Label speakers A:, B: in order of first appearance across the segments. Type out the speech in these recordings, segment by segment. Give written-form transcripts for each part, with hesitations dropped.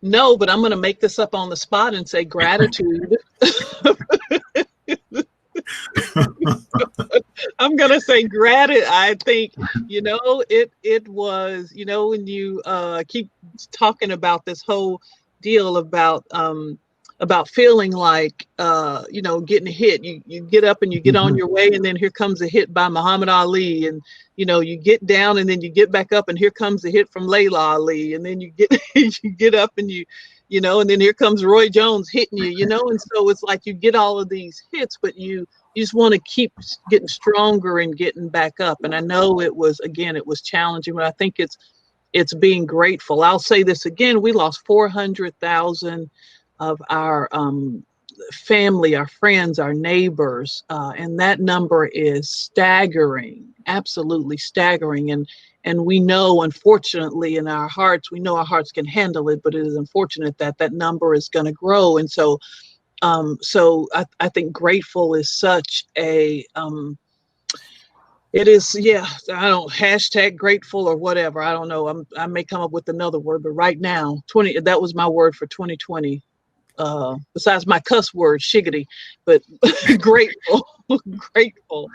A: No, but I'm going to make this up on the spot and say gratitude. I'm going to say gratitude. I think, it was, when you keep talking about this whole deal about feeling like, getting hit, you get up and you get on your way, and then here comes a hit by Muhammad Ali, and, you get down and then you get back up, and here comes a hit from Layla Ali, and then you get, you get up and and then here comes Roy Jones hitting you, and so it's like you get all of these hits, but you just want to keep getting stronger and getting back up. And I know it was challenging, but I think it's being grateful. I'll say this again, we lost 400,000 of our family, our friends, our neighbors, and that number is staggering, absolutely staggering. And we know, unfortunately, in our hearts, we know our hearts can handle it, but it is unfortunate that that number is going to grow. And so, I think grateful is such a it is, yeah. I don't hashtag grateful or whatever. I don't know. I may come up with another word, but right now, that was my word for 2020. Besides my cuss word, shiggity, but grateful, grateful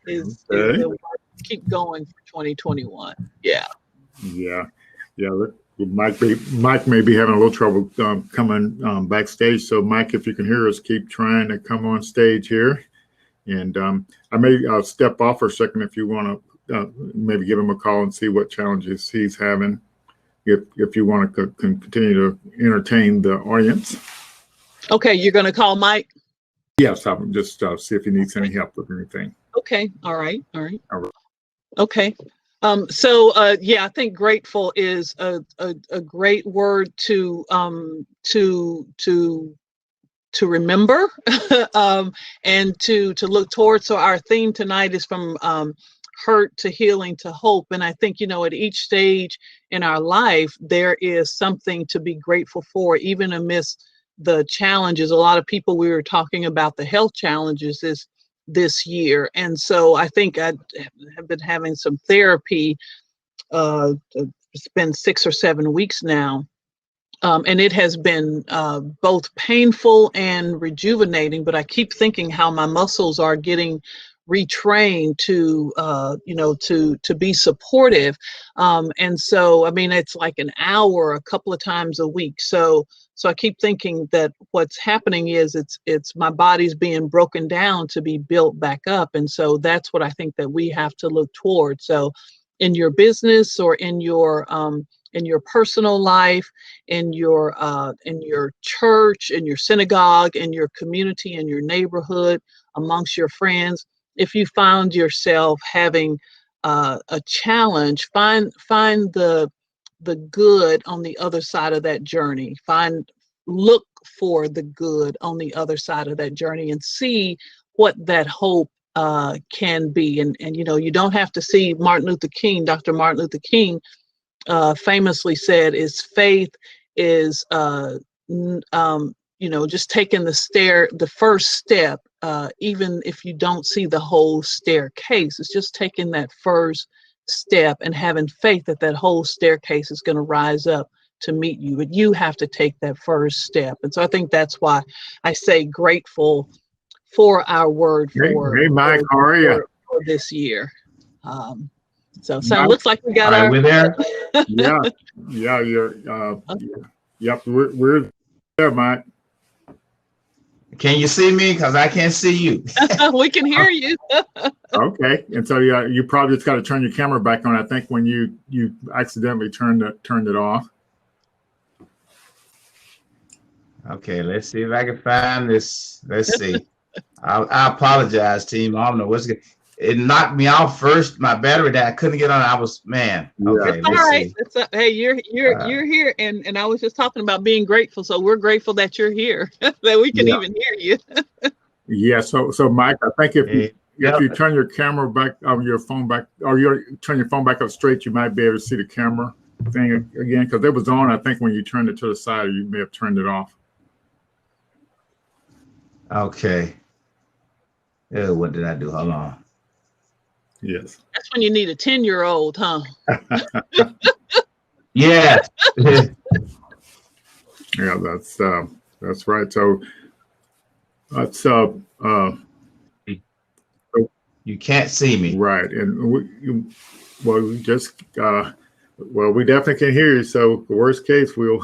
A: is the word. Keep going for 2021. Yeah.
B: Look, Mike may be having a little trouble coming backstage. So Mike, if you can hear us, keep trying to come on stage here. And I may step off for a second if you want to maybe give him a call and see what challenges he's having. If you want to continue to entertain the audience.
A: Okay, you're going to call Mike?
B: Yes, I'll just see if he needs any help with anything.
A: Okay, all right. Okay. I think grateful is a great word to remember and to look towards. So our theme tonight is from hurt to healing to hope. And I think, at each stage in our life, there is something to be grateful for, even amidst the challenges. A lot of people, we were talking about the health challenges this year. And so I think I have been having some therapy. It's been 6 or 7 weeks now. And it has been both painful and rejuvenating, but I keep thinking how my muscles are getting retrained to be supportive. And so, I mean, it's like an hour, a couple of times a week. So I keep thinking that what's happening is it's my body's being broken down to be built back up. And so that's what I think that we have to look toward. So in your business or in your personal life, in your church, in your synagogue, in your community, in your neighborhood, amongst your friends, if you found yourself having a challenge, find the good on the other side of that journey. Look for the good on the other side of that journey and see what that hope can be. And you don't have to see Dr. Martin Luther King famously said, is faith is just taking the first step, even if you don't see the whole staircase. It's just taking that first step and having faith that that whole staircase is going to rise up to meet you, but you have to take that first step. And so I think that's why I say grateful for our word
B: Hey Mike, how are you?
A: For this year. So it looks like we got our.
C: We're there.
B: Yeah. You're. Yep, we're there, Mike.
C: Can you see me? Because I can't see you.
A: We can hear you.
B: Okay, and so you probably just got to turn your camera back on. I think when you accidentally turned it off.
C: Okay, let's see if I can find this. Let's see. I apologize, team. I don't know what's good. It knocked me off first. My battery died. I couldn't get on. I was, man. Okay,
A: it's all right. Hey, you're here, and I was just talking about being grateful. So we're grateful that you're here, that we can even hear you.
B: Yeah. So Mike, I think if you turn your camera back on your phone back, or turn your phone back up straight, you might be able to see the camera thing again, because it was on. I think when you turned it to the side, you may have turned it off.
C: Okay. What did I do? Hold on.
B: Yes.
A: That's when you need a 10-year-old, huh?
C: Yes.
B: Yeah, that's right. So that's
C: You can't see me.
B: right, and well, we just well, we definitely can hear you. So the worst case, we'll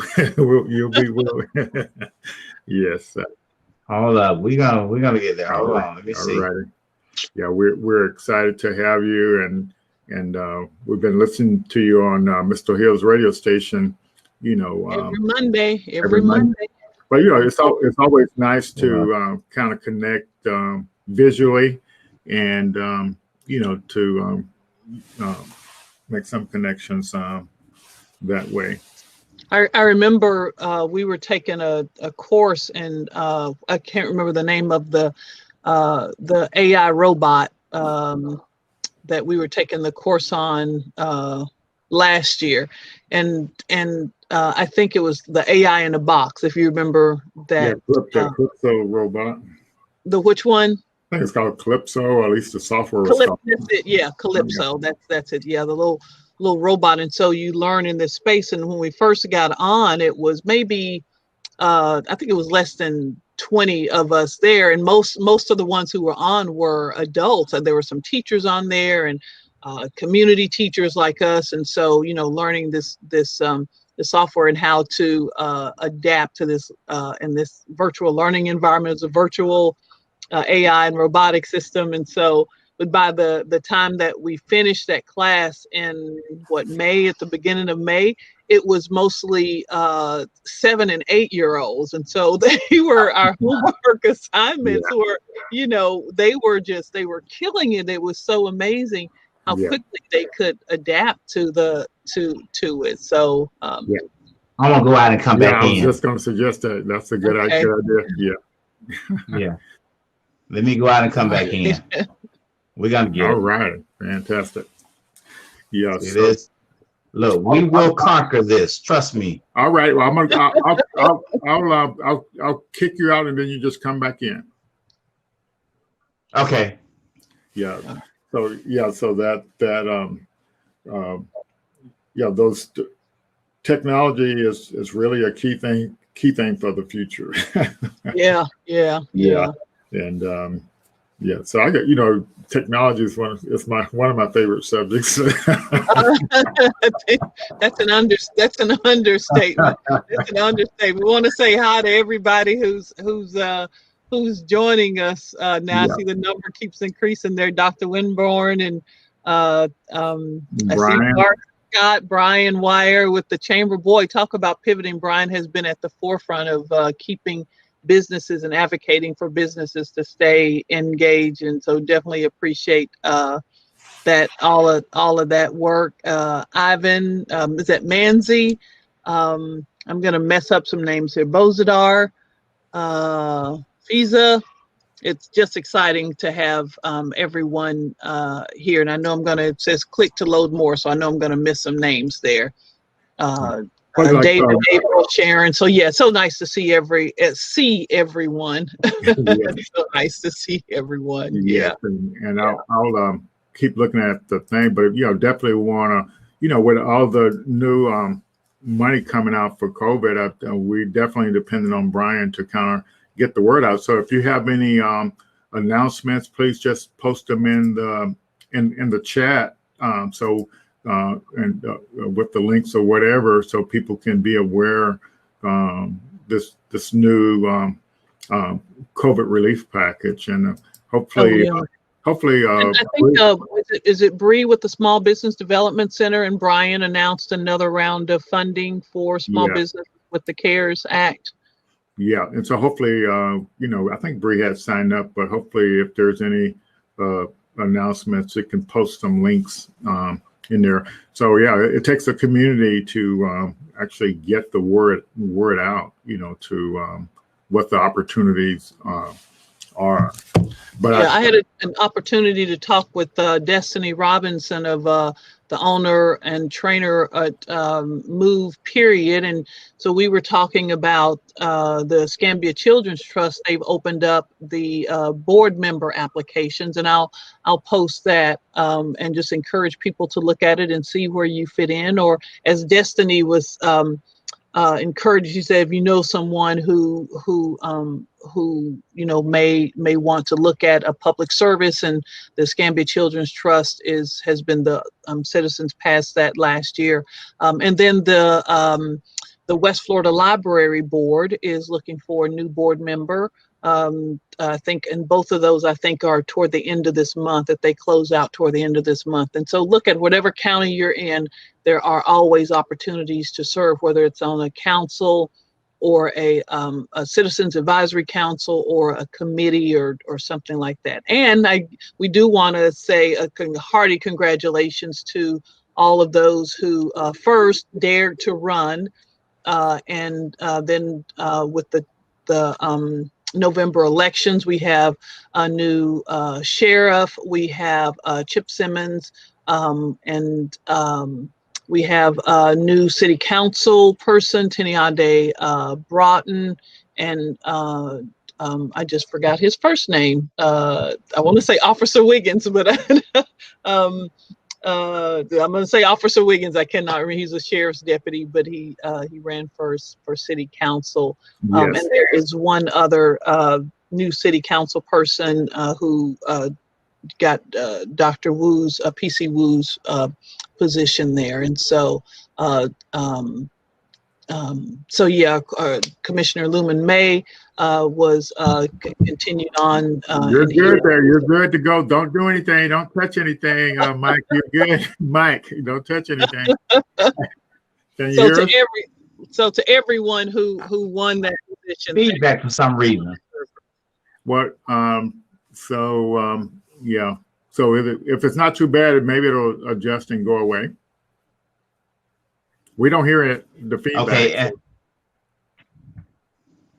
B: yes.
C: Hold up. We're gonna get there.
B: All
C: Hold
B: right,
C: on. Let me
B: all
C: see.
B: right. Yeah, we're excited to have you, and we've been listening to you on Mr. Hill's radio station. You know,
A: Every Monday,
B: every
A: every
B: Monday.
A: Monday.
B: But it's always nice
C: Hold
B: to kind of connect visually, and to um, make some connections that way.
A: I remember we were taking a course, and I can't remember the name of the AI robot that we were taking the course on last year, and I think it was the AI in a box. If you remember
B: Yeah,
A: that,
B: Calypso robot.
A: the which one?
B: I think it's called Calypso, or at least the software was
A: Calypso.
B: called.
A: That's it. Yeah,
B: Yeah,
A: Calypso. That's it. Yeah, the little robot. And so you learn in this space. And when we first got on, it was maybe I think it was less than 20 of us there, and most of the ones who were on were adults. And there were some teachers on there, and community teachers like us. And so learning the software and how to adapt to this in this virtual learning environment. It's a virtual AI and robotic system. And so, but by the time that we finished that class in May, at the beginning of May, it was mostly 7 and 8 year olds. And so they were our homework assignments
B: yeah,
A: were, they were killing it. It was so amazing how
B: yeah,
A: quickly they could adapt to it. So
B: yeah.
C: I'm gonna go out and come
B: Yeah,
C: back
B: I was
C: in.
B: just going to suggest that. That's a good
A: okay.
B: idea. Yeah.
C: Yeah. Let me go out and come back
A: Right.
C: in. We're gonna get
B: All
C: it.
B: right. Fantastic. Yeah.
C: See
B: So,
C: this? Look, we will conquer this. Trust me.
B: all right. Well, I'll kick you out, and then you just come back in.
C: Okay.
B: Yeah. So yeah. So um, yeah, technology is really a key thing for the future.
A: Yeah, yeah,
B: Yeah.
A: yeah.
B: And yeah. So I got technology is one of my favorite subjects.
A: That's an understatement. That's an understatement. We want to say hi to everybody who's joining us now. I
B: Yeah.
A: see the number keeps increasing there. Dr. Winborn and I see
B: Brian.
A: Mark Scott, Brian Wire with the Chamber. Boy, talk about pivoting. Brian has been at the forefront of keeping businesses and advocating for businesses to stay engaged, and so definitely appreciate that all of that work. Ivan, is that Manzi? I'm gonna mess up some names here. Bozadar, Fiza. It's just exciting to have everyone here, and I know it says click to load more, so I know I'm gonna miss some names there. Uh,
B: But like,
A: David, April, Sharon. So yeah, so nice to see everyone.
B: yeah,
A: It's so nice to see everyone.
B: yes,
A: Yeah.
B: and
A: Yeah.
B: I'll keep looking at the thing, but definitely want to, with all the new money coming out for COVID, we definitely depended on Brian to kind of get the word out. So if you have any announcements, please just post them in the chat. And with the links or whatever, so people can be aware this new COVID relief package, and hopefully,
A: Yeah.
B: hopefully,
A: And I think is it Bree with the Small Business Development Center, and Brian announced another round of funding for small
B: yeah,
A: business with the CARES Act.
B: yeah, and so hopefully, I think Bree has signed up, but hopefully, if there's any announcements, it can post some links in there. So yeah, it takes a community to actually get the word out, to what the opportunities are. But
A: Yeah, I had an opportunity to talk with Destiny Robinson of the owner and trainer at Move Period, and so we were talking about the Scambia Children's Trust. They've opened up the board member applications, and I'll post that and just encourage people to look at it and see where you fit in. Or as Destiny was encourage you, say if you know someone who may want to look at a public service, and the Escambia Children's Trust has been the Citizens passed that last year, and then the West Florida Library Board is looking for a new board member. I think, and both of those I think are toward the end of this month, that they close out toward the end of this month. And so look at whatever county you're in, there are always opportunities to serve, whether it's on a council or a citizens advisory council or a committee or something like that. And we do want to say a hearty congratulations to all of those who first dared to run, and then with the November elections, we have a new sheriff, we have Chip Simmons, and we have a new city council person, Tiniade Broughton, and I just forgot his first name. I want to say Officer Wiggins, but I'm going to say Officer Wiggins. I cannot remember. He's a sheriff's deputy, but he ran for city council.
B: Yes.
A: And there is one other new city council person who got Dr. Wu's, PC Wu's position there. And so, Commissioner Lumen May was continued on.
B: You're good there. You're good to go. Don't do anything. Don't touch anything, Mike. You're good, Mike. Don't touch anything. Can you hear us?
A: To everyone who won that position.
C: Feedback for some reason.
B: What? Yeah. So if it's not too bad, maybe it'll adjust and go away. We don't hear it. The feedback.
C: Okay.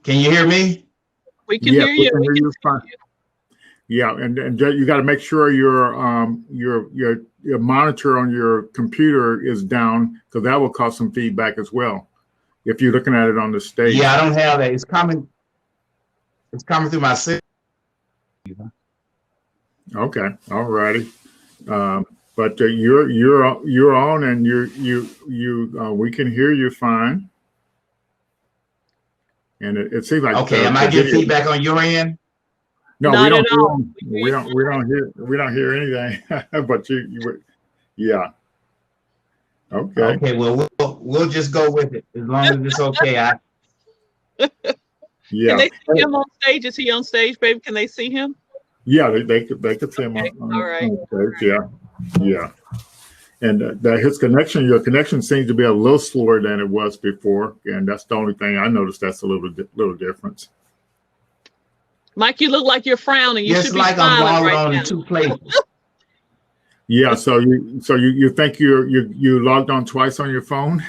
C: Can you hear me?
A: We can hear you.
B: We can hear you fine. Yeah, and you got to make sure your monitor on your computer is down, because that will cause some feedback as well. If you're looking at it on the stage.
C: Yeah, I don't have that. It's coming through my system.
B: Okay, all righty. But you're on, and we can hear you fine. And it seems like
C: okay. Am I getting feedback on your end?
B: No,
A: Not
B: we don't hear anything. But yeah. Okay.
C: Okay. Well, we'll just go with it as long as it's okay.
B: Yeah.
A: Can they see him on stage? Is he on stage, baby? Can they see him?
B: Yeah, they could see him on stage. Yeah. And your connection seems to be a little slower than it was before, and that's the only thing I noticed. That's a little difference.
A: Mike, you look like you're frowning. You should be
C: like
A: smiling
C: I'm
A: right
C: on
A: now.
C: in two places.
B: Yeah. So you think you logged on twice on your phone?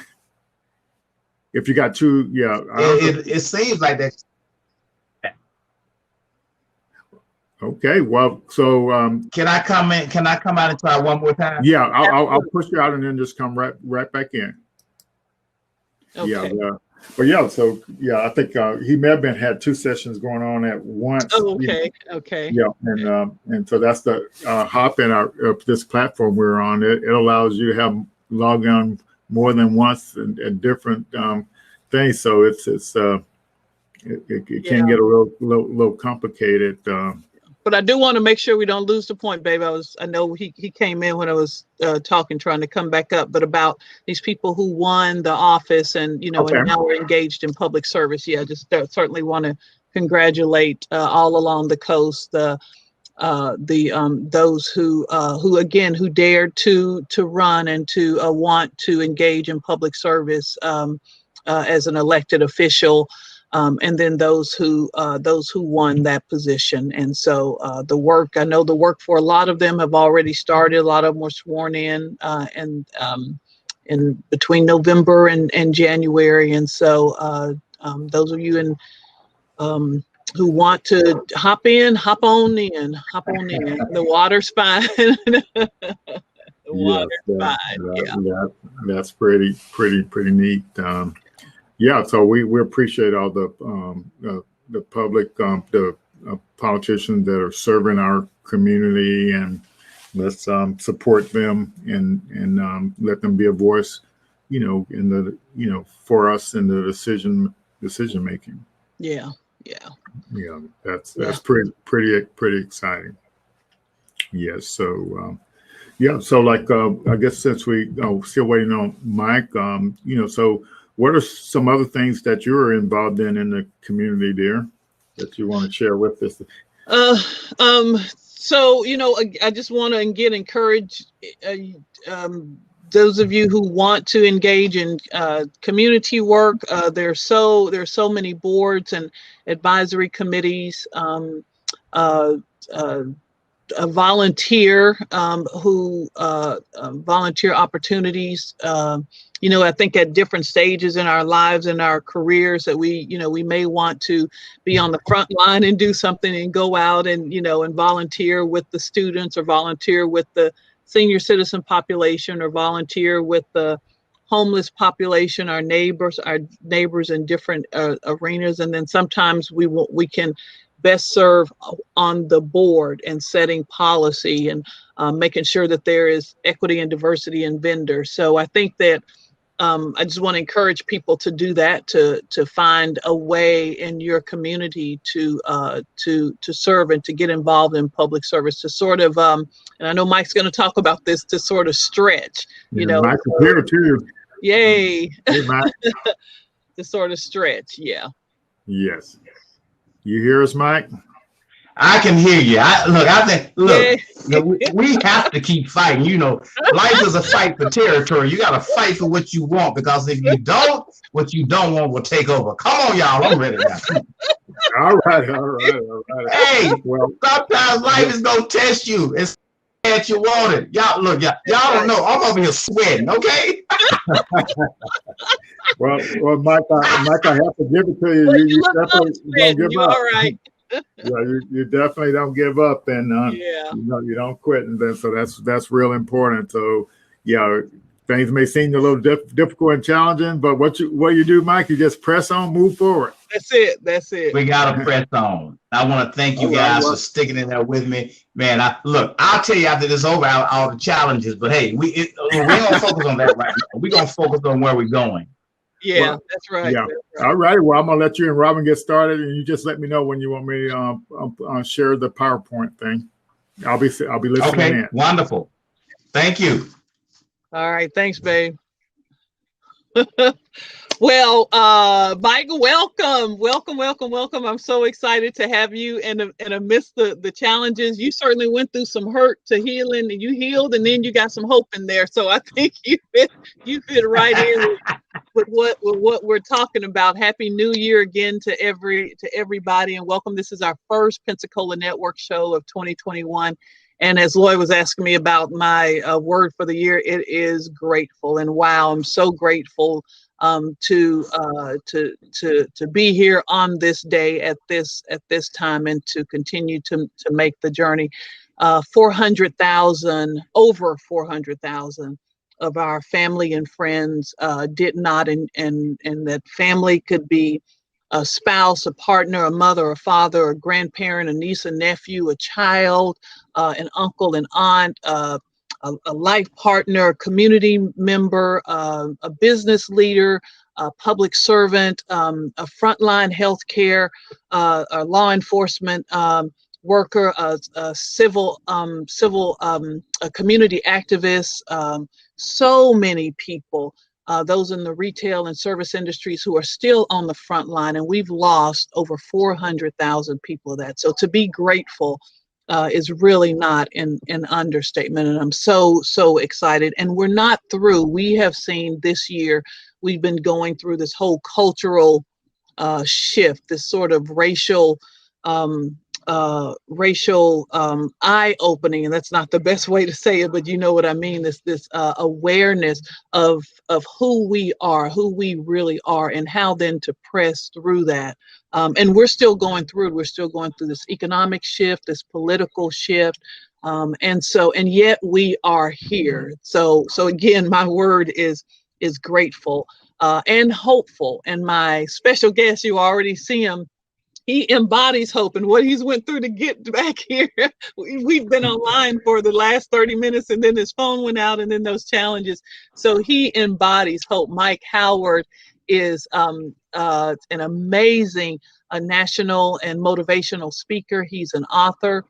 B: If you got two, yeah.
C: It seems like that.
B: Okay, well, so
C: can I come in? Can I come out and try one more time?
B: Yeah, I'll push you out and then just come right back in.
A: Okay.
B: Yeah, but yeah, so yeah, I think he may have had two sessions going on at once.
A: Oh, okay, okay.
B: Yeah, and so that's the hop in this platform we're on. It allows you to have log on more than once and different things. So it can get a little complicated.
A: But I do want to make sure we don't lose the point, babe. I know he came in when I was talking, trying to come back up, but about these people who won the office and,
B: Okay.
A: and now we're engaged in public service. Yeah, just certainly want to congratulate all along the coast, those who dared to run and to want to engage in public service as an elected official. And then those who won that position. And so I know the work for a lot of them have already started. A lot of them were sworn in between November and January. And so those of you who want to hop on in. The water's fine.
B: That's pretty neat. Yeah, so we appreciate all the public, the politicians that are serving our community, and let's support them and let them be a voice in the, for us in the decision making.
A: Yeah. Yeah.
B: That's
A: Yeah.
B: pretty exciting. Yes. So, yeah. So like, I guess since we still waiting on Mike, so what are some other things that you're involved in the community there that you want to share with us?
A: So, I just want to again encourage those of you who want to engage in community work. There's so many boards and advisory committees. Uh, uh, a volunteer who volunteer opportunities. I think at different stages in our lives and our careers that we may want to be on the front line and do something and go out and and volunteer with the students or volunteer with the senior citizen population or volunteer with the homeless population, our neighbors in different arenas. And then sometimes we can best serve on the board and setting policy and making sure that there is equity and diversity in vendors. So I think that I just want to encourage people to do that, to find a way in your community to serve and to get involved in public service, to sort of and I know Mike's going to talk about this, to sort of stretch,
B: Mike is here too.
A: Yay.
B: Hey, Mike.
A: To sort of stretch. Yeah.
B: Yes. You hear us, Mike?
C: I can hear you. I think we have to keep fighting. Life is a fight for territory. You got to fight for what you want, because if you don't, what you don't want will take over. Come on, y'all. I'm ready now.
B: All right.
C: Hey, sometimes life is going to test you. It's that you want it. Y'all don't know. I'm over here sweating, okay?
B: Well, Mike, I have to give it to you. You definitely don't give up.
A: All right.
B: Yeah, you definitely don't give up, and you don't quit, and then so that's real important. So things may seem a little difficult and challenging, but what you do, Mike, you just press on, move forward.
A: That's it.
C: We gotta press on. I want to thank you guys for sticking in there with me, man. I'll tell you after this over all the challenges, but hey, we ain't gonna focus on that right now. We're gonna focus on where we're going.
A: Yeah, that's right.
B: Yeah.
A: That's right.
B: All right. Well, I'm gonna let you and Robin get started, and you just let me know when you want me to share the PowerPoint thing. I'll be listening.
C: Okay.
B: In.
C: Wonderful. Thank you.
A: All right. Thanks, babe. Well, Michael, welcome. I'm so excited to have you. And amidst the challenges, you certainly went through some hurt to healing, and you healed, and then you got some hope in there. So I think you fit right in with what we're talking about. Happy New Year again to everybody, and welcome. This is our first Pensacola Network show of 2021. And as Lloyd was asking me about my word for the year, it is grateful. And wow, I'm so grateful to be here on this day at this time, and to continue to make the journey. Over 400,000 of our family and friends did not, and that family could be a spouse, a partner, a mother, a father, a grandparent, a niece, a nephew, a child, an uncle, an aunt, a life partner, a community member, a business leader, a public servant, a frontline healthcare, a law enforcement worker, a civil, a community activist, so many people. Those in the retail and service industries who are still on the front line, and we've lost over 400,000 people of that. So to be grateful is really not an understatement, and I'm so excited. And we're not through. We have seen this year, we've been going through this whole cultural shift, this sort of racial eye-opening, and that's not the best way to say it, but you know what I mean. This awareness of who we really are, and how then to press through that. And we're still going through it. We're still going through this economic shift, this political shift, and yet we are here. So again, my word is grateful and hopeful. And my special guest, you already see him. he embodies hope, and what he's went through to get back here. We've been online for the last 30 minutes, and then his phone went out, and then those challenges. So he embodies hope. Mike Howard is an amazing national and motivational speaker. He's an author.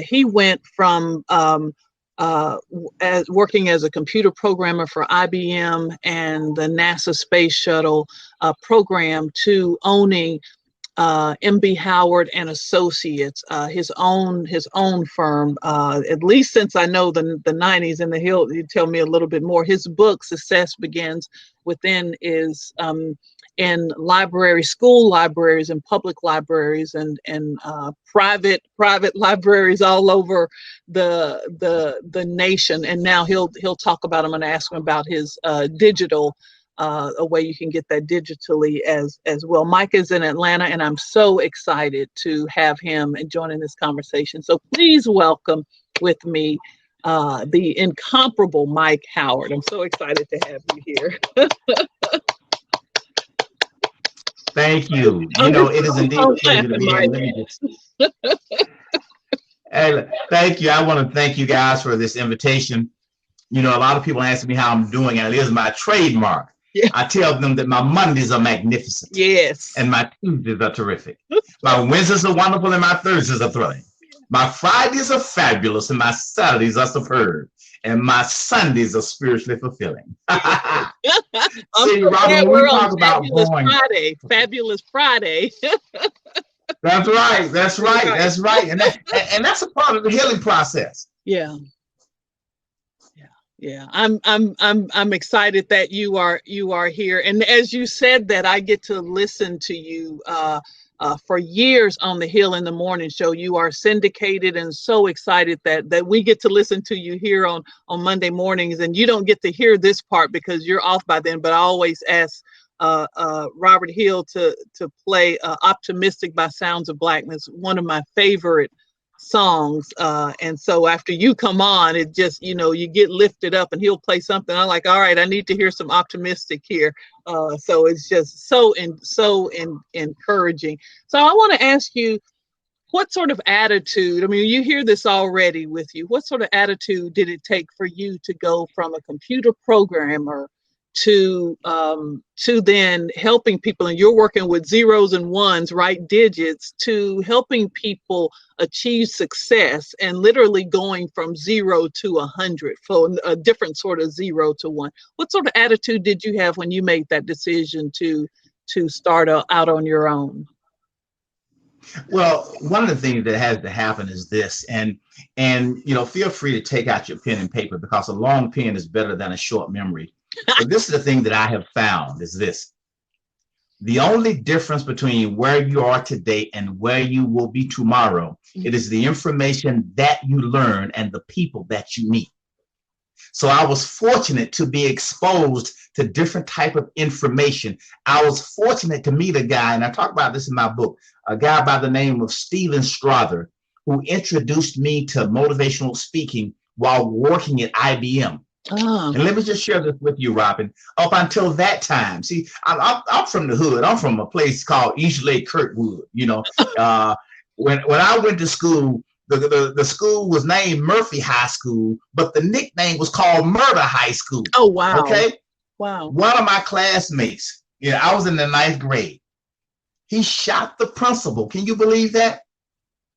A: He went from working as a computer programmer for IBM and the NASA Space Shuttle program to owning MB Howard and Associates, his own firm. At least since I know the 90s, and he'll tell me a little bit more. His book Success Begins Within is in libraries, school libraries, and public libraries, and private libraries all over the nation. And now he'll talk about. I'm going to ask him about his digital. A way you can get that digitally as well. Mike is in Atlanta, and I'm so excited to have him and join in this conversation. So please welcome with me the incomparable Mike Howard. I'm so excited to have you here.
C: Thank you. You know, it is indeed a pleasure to be here. And thank you. I want to thank you guys for this invitation. You know, a lot of people ask me how I'm doing, and it is my trademark. Yeah. I tell them that my Mondays are magnificent.
A: Yes.
C: And my Tuesdays are terrific. My Wednesdays are wonderful, and my Thursdays are thrilling. My Fridays are fabulous, and my Saturdays are superb. And my Sundays are spiritually fulfilling. See, Robin, when we talk about
A: Fabulous Friday.
C: That's right. That's right. That's right. And that's a part of the healing process.
A: Yeah. Yeah, I'm excited that you are here, and as you said that, I get to listen to you for years on the Hill in the Morning show. You are syndicated, and so excited that we get to listen to you here on Monday mornings, and you don't get to hear this part because you're off by then. But I always ask Robert Hill to play "Optimistic" by Sounds of Blackness, one of my favorite songs, and so after you come on, it just, you get lifted up, and he'll play something. I'm like, all right, I need to hear some Optimistic here. So it's just so encouraging. So I want to ask you, what sort of attitude, I mean, you hear this already with you, what sort of attitude did it take for you to go from a computer programmer to then helping people, and you're working with zeros and ones, right, digits, to helping people achieve success, and literally going from 0 to 100, for a different sort of 0 to 1. What sort of attitude did you have when you made that decision to start out on your own?
C: Well, one of the things that has to happen is this, and feel free to take out your pen and paper, because a long pen is better than a short memory. But this is the thing that I have found is this: the only difference between where you are today and where you will be tomorrow, it is the information that you learn and the people that you meet. So I was fortunate to be exposed to different type of information. I was fortunate to meet a guy, and I talk about this in my book, a guy by the name of Steven Strother, who introduced me to motivational speaking while working at IBM. Oh. And let me just share this with you, Robin. Up until that time, see, I'm from the hood. I'm from a place called East Lake Kirkwood. When I went to school, the school was named Murphy High School, but the nickname was called Murder High School.
A: Oh, wow.
C: Okay?
A: Wow.
C: One of my classmates, I was in the 9th grade. He shot the principal. Can you believe that?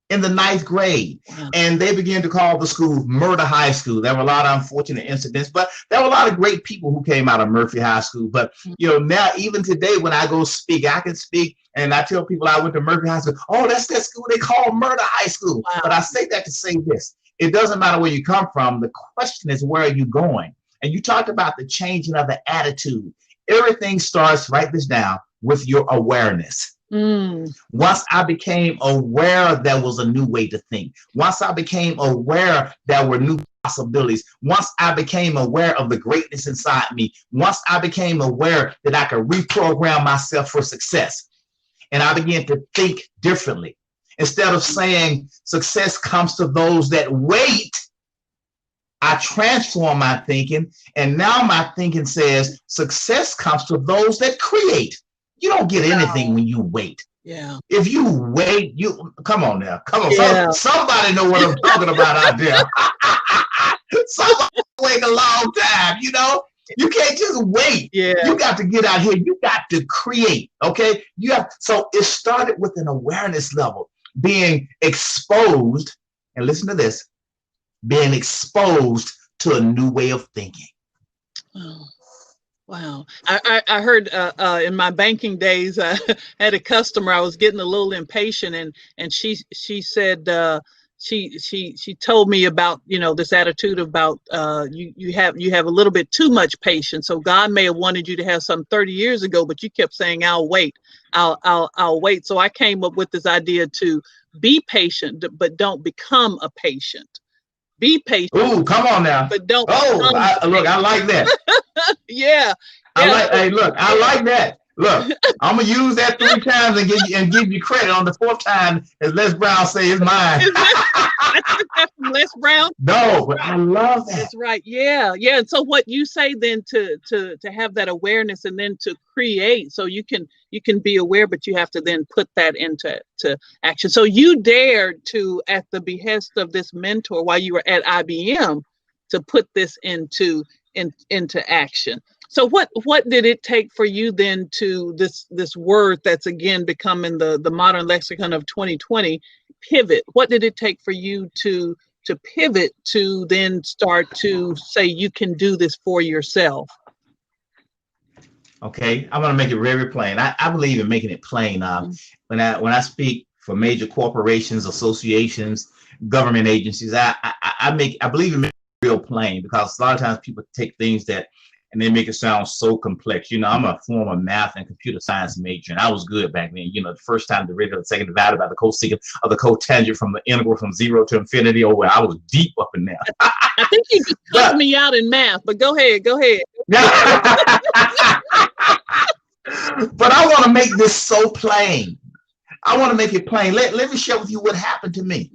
C: In the 9th grade. Wow. And they began to call the school Murder High School. There were a lot of unfortunate incidents, but there were a lot of great people who came out of Murphy High School. But, now even today when I go speak, I can speak and I tell people I went to Murphy High School. Oh, that's that school they call Murder High School. Wow. But I say that to say this: it doesn't matter where you come from. The question is, where are you going? And you talked about the changing of the attitude. Everything starts, write this down, with your awareness. Once I became aware there was a new way to think, once I became aware there were new possibilities, once I became aware of the greatness inside me, once I became aware that I could reprogram myself for success, and I began to think differently. Instead of saying success comes to those that wait, I transform my thinking, and now my thinking says success comes to those that create. You don't get anything when you wait.
A: Yeah.
C: If you wait, you come on now. Come on.
A: Yeah.
C: Somebody know what I'm talking about out there. Somebody wait a long time, you know. You can't just wait.
A: Yeah.
C: You got to get out here. You got to create. Okay. So it started with an awareness level, being exposed, and listen to this, being exposed to a new way of thinking.
A: Oh, wow. I heard in my banking days, I had a customer. I was getting a little impatient, and she said she told me about, you know, this attitude about you have a little bit too much patience. So God may have wanted you to have some 30 years ago, but you kept saying, I'll wait, I'll wait. So I came up with this idea to be patient, but don't become a patient. Be patient.
C: Ooh, come on now.
A: But don't.
C: Oh, look, I like that.
A: Yeah.
C: Hey, look, I like that. Look, I'm gonna use that 3 times and give you credit on the 4th time, as Les Brown say, it's mine.
A: I took that from Les Brown.
C: No, but I love that.
A: That's right. Yeah, yeah. And so what you say then to have that awareness and then to create, so you can be aware, but you have to then put that into action. So you dared to, at the behest of this mentor while you were at IBM, to put this into action. So what did it take for you then to this word that's again becoming the modern lexicon of 2020, pivot? What did it take for you to pivot to then start to say you can do this for yourself?
C: Okay, I'm gonna make it very plain. I believe in making it plain. When I speak for major corporations, associations, government agencies, I believe in making it real plain, because a lot of times people take things and they make it sound so complex. You know, I'm a former math and computer science major, and I was good back then. You know, the first time the derivative of the second divided by the cosecant of the cotangent from the integral from 0 to infinity. Oh, well, I was deep up in there.
A: I think you just cut me out in math, but go ahead.
C: But I want to make this so plain. I want to make it plain. Let me share with you what happened to me.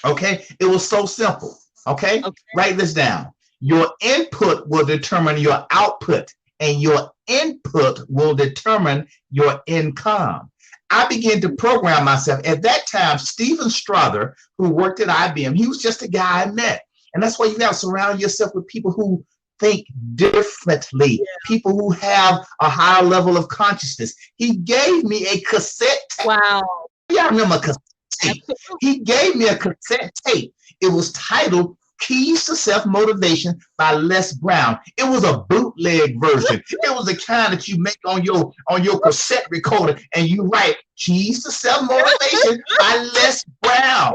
C: Okay, it was so simple. Okay, write this down. Your input will determine your output, and your input will determine your income. I began to program myself. At that time, Steven Strother, who worked at IBM, he was just a guy I met. And that's why you got to surround yourself with people who think differently, people who have a higher level of consciousness. He gave me a cassette tape.
A: Wow.
C: Yeah, I remember a cassette tape. He gave me a cassette tape. It was titled Keys to Self-Motivation by Les Brown. It was a bootleg version. It was the kind that you make on your cassette recorder, and you write Keys to Self-Motivation by Les Brown.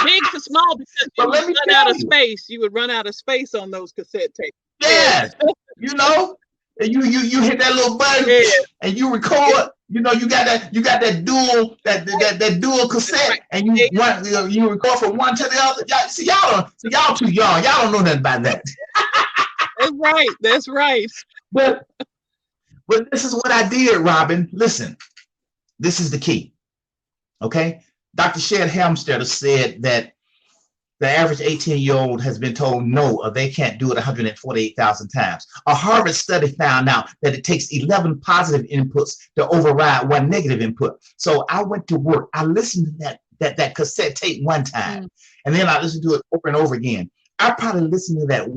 A: Big to small, because you would run out of space. You would run out of space on those cassette tapes.
C: Yes. You know, you hit that little button and you record. You know, you got that that dual cassette, and you record from one to the other. Y'all too young. Y'all don't know nothing about that.
A: That's right.
C: But this is what I did, Robin. Listen, this is the key. Okay, Dr. Shed Helmstetter said that the average 18-year-old has been told no, or they can't do it 148,000 times. A Harvard study found out that it takes 11 positive inputs to override 1 negative input. So I went to work. I listened to that cassette tape one time, and then I listened to it over and over again. I probably listened to that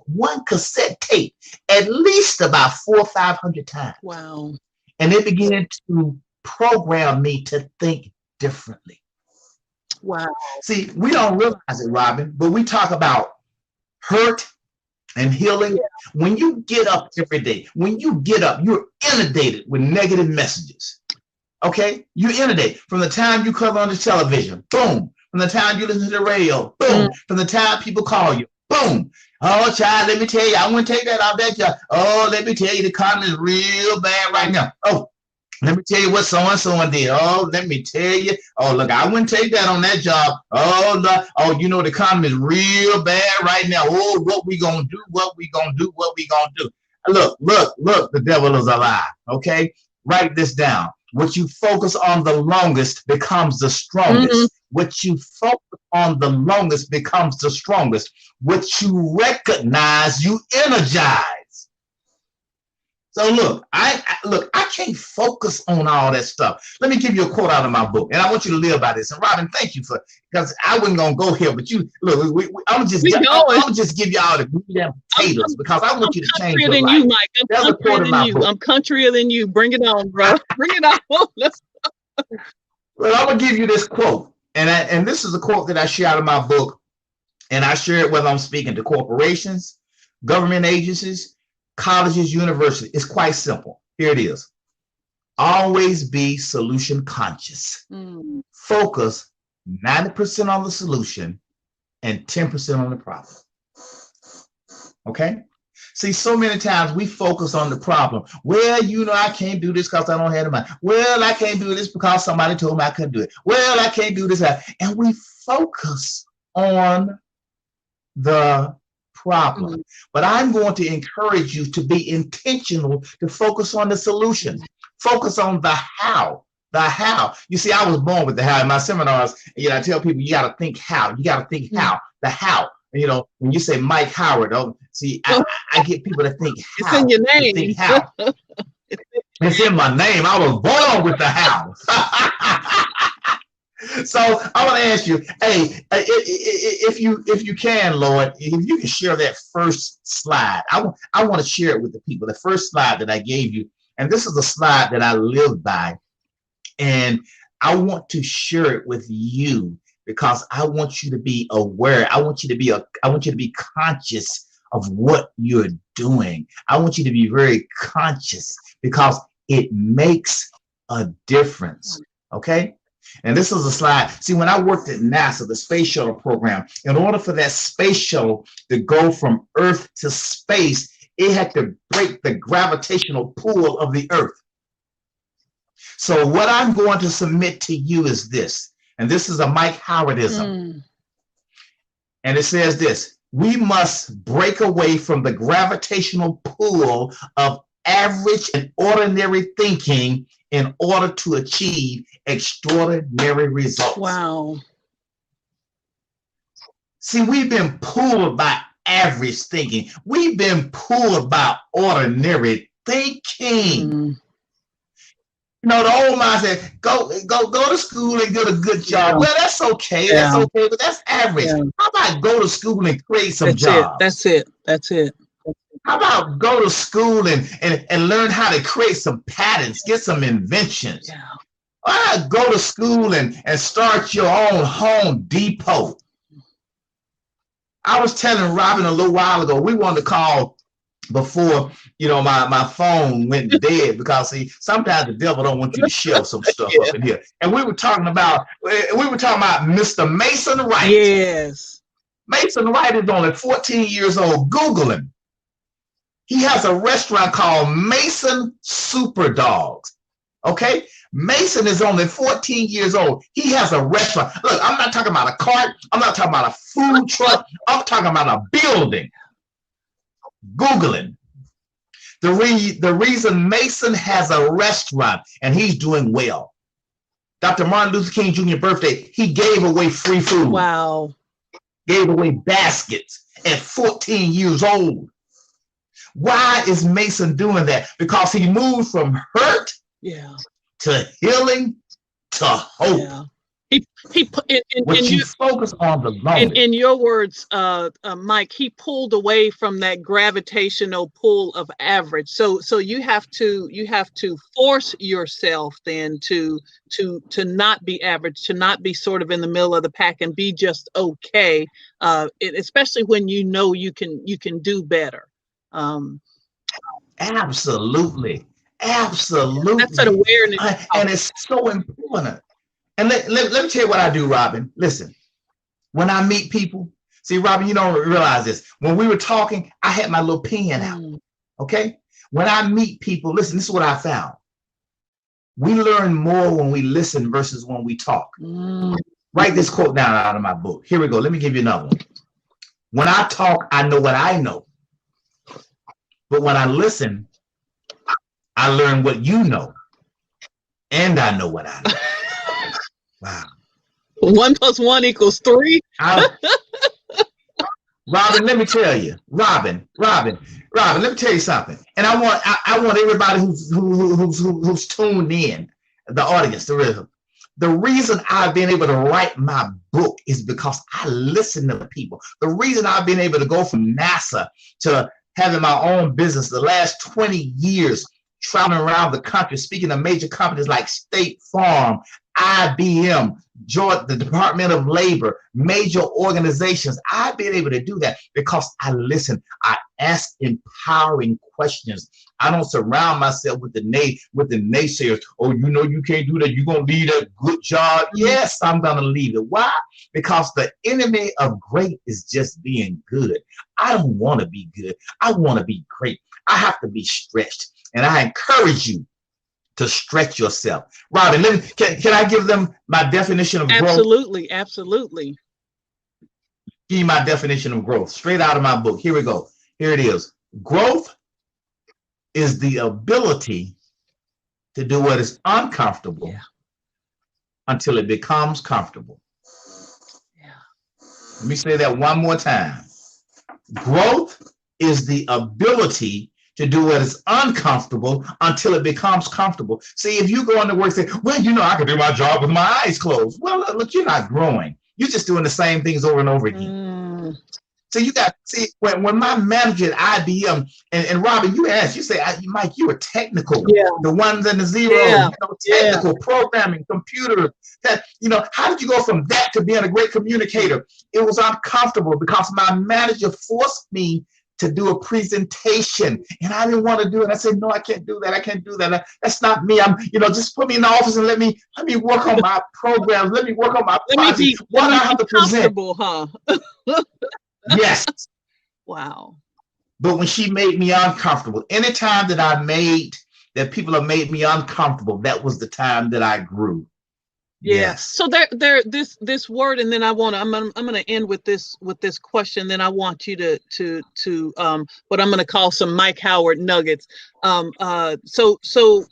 C: one cassette tape at least about 400 or 500 times.
A: Wow.
C: And it began to program me to think differently.
A: Wow.
C: See, we don't realize it, Robin, but we talk about hurt and healing. Yeah. When you get up every day, you're inundated with negative messages. Okay? You're inundated. From the time you come on the television, boom. From the time you listen to the radio, boom. From the time people call you, boom. Oh, child, let me tell you, I wouldn't take that off that job. Oh, let me tell you, the economy is real bad right now. Oh, let me tell you what so-and-so did. Oh, let me tell you. Oh, look, I wouldn't take that on that job. Oh, you know, the economy is real bad right now. Oh, what we gonna do? What we gonna do? Look, the devil is a lie, okay? Write this down. What you focus on the longest becomes the strongest. What you focus on the longest becomes the strongest. What you recognize, you energize. So look, I can't focus on all that stuff. Let me give you a quote out of my book, and I want you to live by this. And Robin, thank you for, because I wasn't gonna go here, but you look. I'm gonna just give y'all the meat and potatoes because I want you to change your life.
A: You, Mike. I'm countryer than you. I'm countryer than you. Bring it on, bro. Bring it on.
C: Well, I'm gonna give you this quote, and this is a quote that I share out of my book, and I share it whether I'm speaking to corporations, government agencies, colleges, universities. It's quite simple. Here it is. Always be solution conscious. Focus 90% on the solution and 10% on the problem. Okay? See, so many times we focus on the problem. Well, I can't do this because I don't have the money. Well, I can't do this because somebody told me I couldn't do it. Well, I can't do this. And we focus on the problem. But I'm going to encourage you to be intentional, to focus on the solution. Focus on the how. The how. You see, I was born with the how. In my seminars, I tell people you got to think how. You got to think how. The how. When you say Mike Howard, I get people to think how.
A: It's in your name.
C: Think how. It's in my name. I was born with the how. So I want to ask you, hey, if you can, Lord, if you can share that first slide. I want to share it with the people. The first slide that I gave you, and this is a slide that I live by, and I want to share it with you because I want you to be aware. I want you to be conscious of what you're doing. I want you to be very conscious because it makes a difference. Okay? And this is a slide. See, when I worked at NASA, the space shuttle program, in order for that space shuttle to go from Earth to space, it had to break the gravitational pull of the Earth. So what I'm going to submit to you is this, and this is a Mike Howardism. And it says this: we must break away from the gravitational pull of average and ordinary thinking in order to achieve extraordinary results.
A: Wow.
C: See, we've been pulled by average thinking. We've been pulled by ordinary thinking. The old mind said, go to school and get a good job. Well, that's okay. That's okay, but that's average. How about go to school and create some jobs?
A: That's it.
C: How about go to school and learn how to create some patents, get some inventions? Why not go to school and start your own Home Depot? I was telling Robin a little while ago, we wanted to call before my phone went dead because see, sometimes the devil don't want you to share some stuff up in here. And we were talking about Mr. Mason Wright.
A: Yes.
C: Mason Wright is only 14 years old. Google him. He has a restaurant called Mason Super Dogs. Okay? Mason is only 14 years old. He has a restaurant. Look, I'm not talking about a cart. I'm not talking about a food truck. I'm talking about a building. Google him. The reason Mason has a restaurant and he's doing well. Dr. Martin Luther King Jr. birthday, he gave away free food.
A: Wow.
C: Gave away baskets at 14 years old. Why is Mason doing that? Because he moved from hurt to healing to hope.
A: Yeah. He
C: you focus on the moment.
A: In your words, Mike, he pulled away from that gravitational pull of average. So you have to force yourself then to not be average, to not be sort of in the middle of the pack and be just okay. Especially when you can do better.
C: Absolutely.
A: That's an awareness.
C: And it's so important. And let me tell you what I do, Robin. Listen, when I meet people, see, Robin, you don't realize this. When we were talking, I had my little pen out. Okay? When I meet people, listen, this is what I found. We learn more when we listen versus when we talk. Write this quote down out of my book. Here we go. Let me give you another one. When I talk, I know what I know. But when I listen, I learn what you know. And I know what I know. Wow.
A: 1 + 1 = 3.
C: Robin, let me tell you, Robin, let me tell you something. And I want everybody who's tuned in, the audience, the reason I've been able to write my book is because I listen to people. The reason I've been able to go from NASA to having my own business the last 20 years, traveling around the country, speaking to major companies like State Farm, IBM, the Department of Labor, major organizations. I've been able to do that because I listen. I ask empowering questions. I don't surround myself with the naysayers. Oh, you can't do that. You're going to leave that good job. Yes, I'm going to leave it. Why? Because the enemy of great is just being good. I don't want to be good. I want to be great. I have to be stretched. And I encourage you to stretch yourself. Robin, can I give them my definition of growth?
A: Absolutely, absolutely.
C: Give you my definition of growth, straight out of my book. Here we go. Here it is. Growth is the ability to do what is uncomfortable until it becomes comfortable. Let me say that one more time. Growth is the ability to do what is uncomfortable until it becomes comfortable. See, if you go into work and say, well, I can do my job with my eyes closed. Well, look, you're not growing. You're just doing the same things over and over again. So when my manager at IBM, and Robin, you say, Mike, you were technical. The ones and the zeros, technical programming, computer. How did you go from that to being a great communicator? It was uncomfortable because my manager forced me to do a presentation, and I didn't want to do it. I said, no, I can't do that. I can't do that. That's not me. Just put me in the office and let me work on my programs. Let me work on my projects. What I have to present? Huh? Yes.
A: Wow.
C: But when she made me uncomfortable, anytime that people have made me uncomfortable, that was the time that I grew.
A: Yes. So this word, and then I'm gonna end with this question. Then I want you to what I'm gonna call some Mike Howard nuggets. So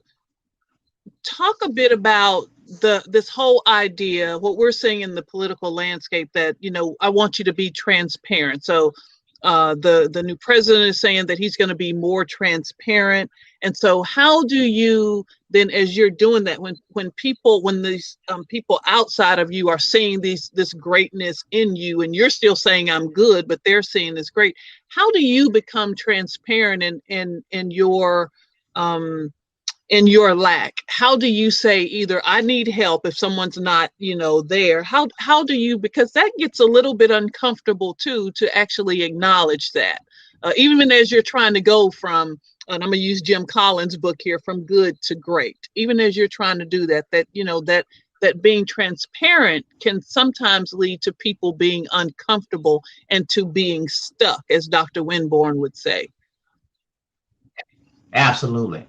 A: talk a bit about this whole idea, what we're seeing in the political landscape, that I want you to be transparent. So the new president is saying that he's going to be more transparent. And so how do you then, as you're doing that, when these people outside of you are seeing this greatness in you, and you're still saying I'm good, but they're seeing this great, how do you become transparent in your lack? How do you say either I need help if someone's not, there? How do you, because that gets a little bit uncomfortable too, to actually acknowledge that, even as you're trying to go from, and I'm gonna use Jim Collins' book here, from good to great. Even as you're trying to do that being transparent can sometimes lead to people being uncomfortable and to being stuck, as Dr. Winborn would say.
C: Absolutely.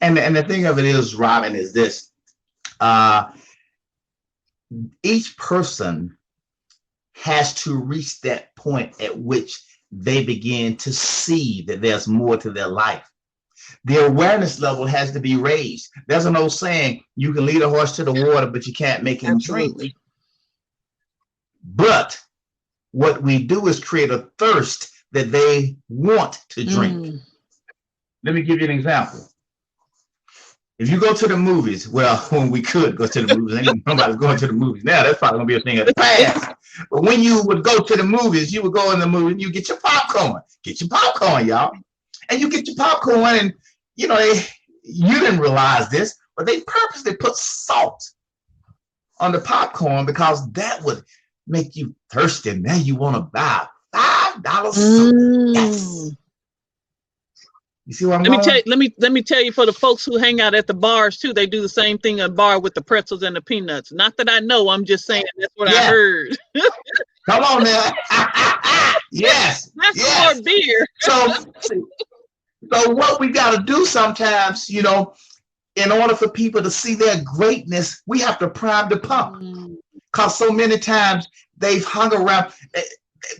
C: And the thing of it is, Robin, is this. Each person has to reach that point at which they begin to see that there's more to their life. The awareness level has to be raised. There's an old saying, you can lead a horse to the water, but you can't make him drink. But what we do is create a thirst that they want to drink. Let me give you an example. If you go to the movies, well, when we could go to the movies, ain't nobody's going to the movies now. That's probably gonna be a thing of the past. But when you would go to the movies, you would go in the movie and you get your popcorn. Get your popcorn, y'all. And you get your popcorn, and you didn't realize this, but they purposely put salt on the popcorn because that would make you thirsty. Now you want to buy $5 Yes. You see what I'm going?
A: Let me tell you, for the folks who hang out at the bars too, they do the same thing at a bar with the pretzels and the peanuts. Not that I know, I'm just saying that's what I heard.
C: Come on now. Yes.
A: That's more beer.
C: So what we got to do sometimes, in order for people to see their greatness, we have to prime the pump. Because so many times they've hung around,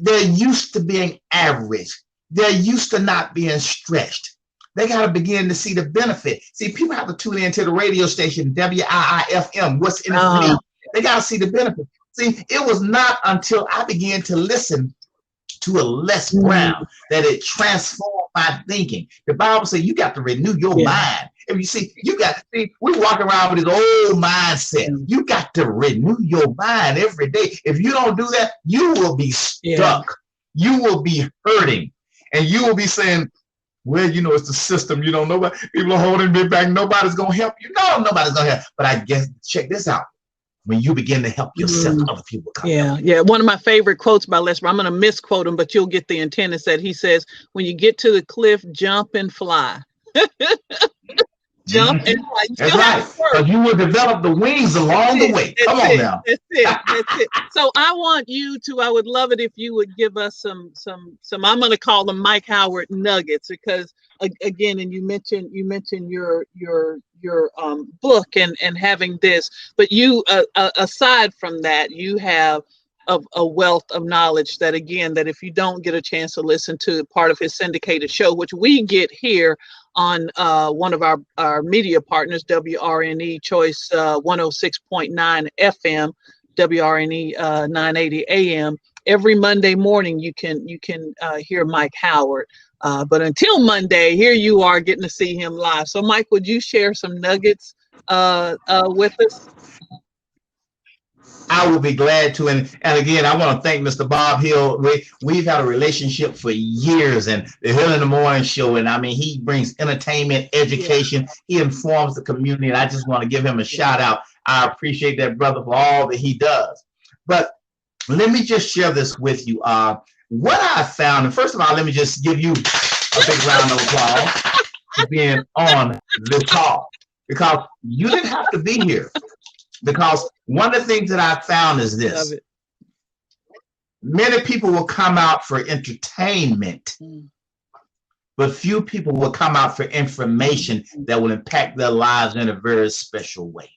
C: they're used to being average. They're used to not being stretched. They got to begin to see the benefit. See, people have to tune into the radio station, WIIFM, what's in it for me. They got to see the benefit. See, it was not until I began to listen to a less brown, that it transformed my thinking. The Bible says you got to renew your mind. If you see, we walk around with this old mindset. You got to renew your mind every day. If you don't do that, you will be stuck. You will be hurting. And you will be saying, well, you know, it's the system. You don't know, people are holding me back. Nobody's going to help you. No, nobody's going to help. But I guess, check this out. When you begin to help yourself, other people come.
A: Yeah. One of my favorite quotes by Les Brown, I'm going to misquote him, but you'll get the intent, is that he says, when you get to the cliff, jump and fly. Jump and fly.
C: That's right. Because you will develop the wings along the way. Come on now.
A: That's it. So I want you to, I would love it if you would give us some I'm going to call them Mike Howard nuggets, because again, and you mentioned your book and having this, but you aside from that, you have a wealth of knowledge that, again, that if you don't get a chance to listen to part of his syndicated show, which we get here on one of our media partners, WRNE Choice 106.9 FM, WRNE 980 AM, every Monday morning you can hear Mike Howard. But until Monday, here you are getting to see him live. So Mike, would you share some nuggets with us?
C: I will be glad to. And again, I want to thank Mr. Bob Hill. We've had a relationship for years, and the Hill in the Morning show. And I mean, he brings entertainment, education. He informs the community. And I just want to give him a shout out. I appreciate that brother for all that he does. But let me just share this with you. What I found, and first of all, let me just give you a big round of applause for being on the call, because you didn't have to be here. Because one of the things that I found is this: many people will come out for entertainment, but few people will come out for information that will impact their lives in a very special way.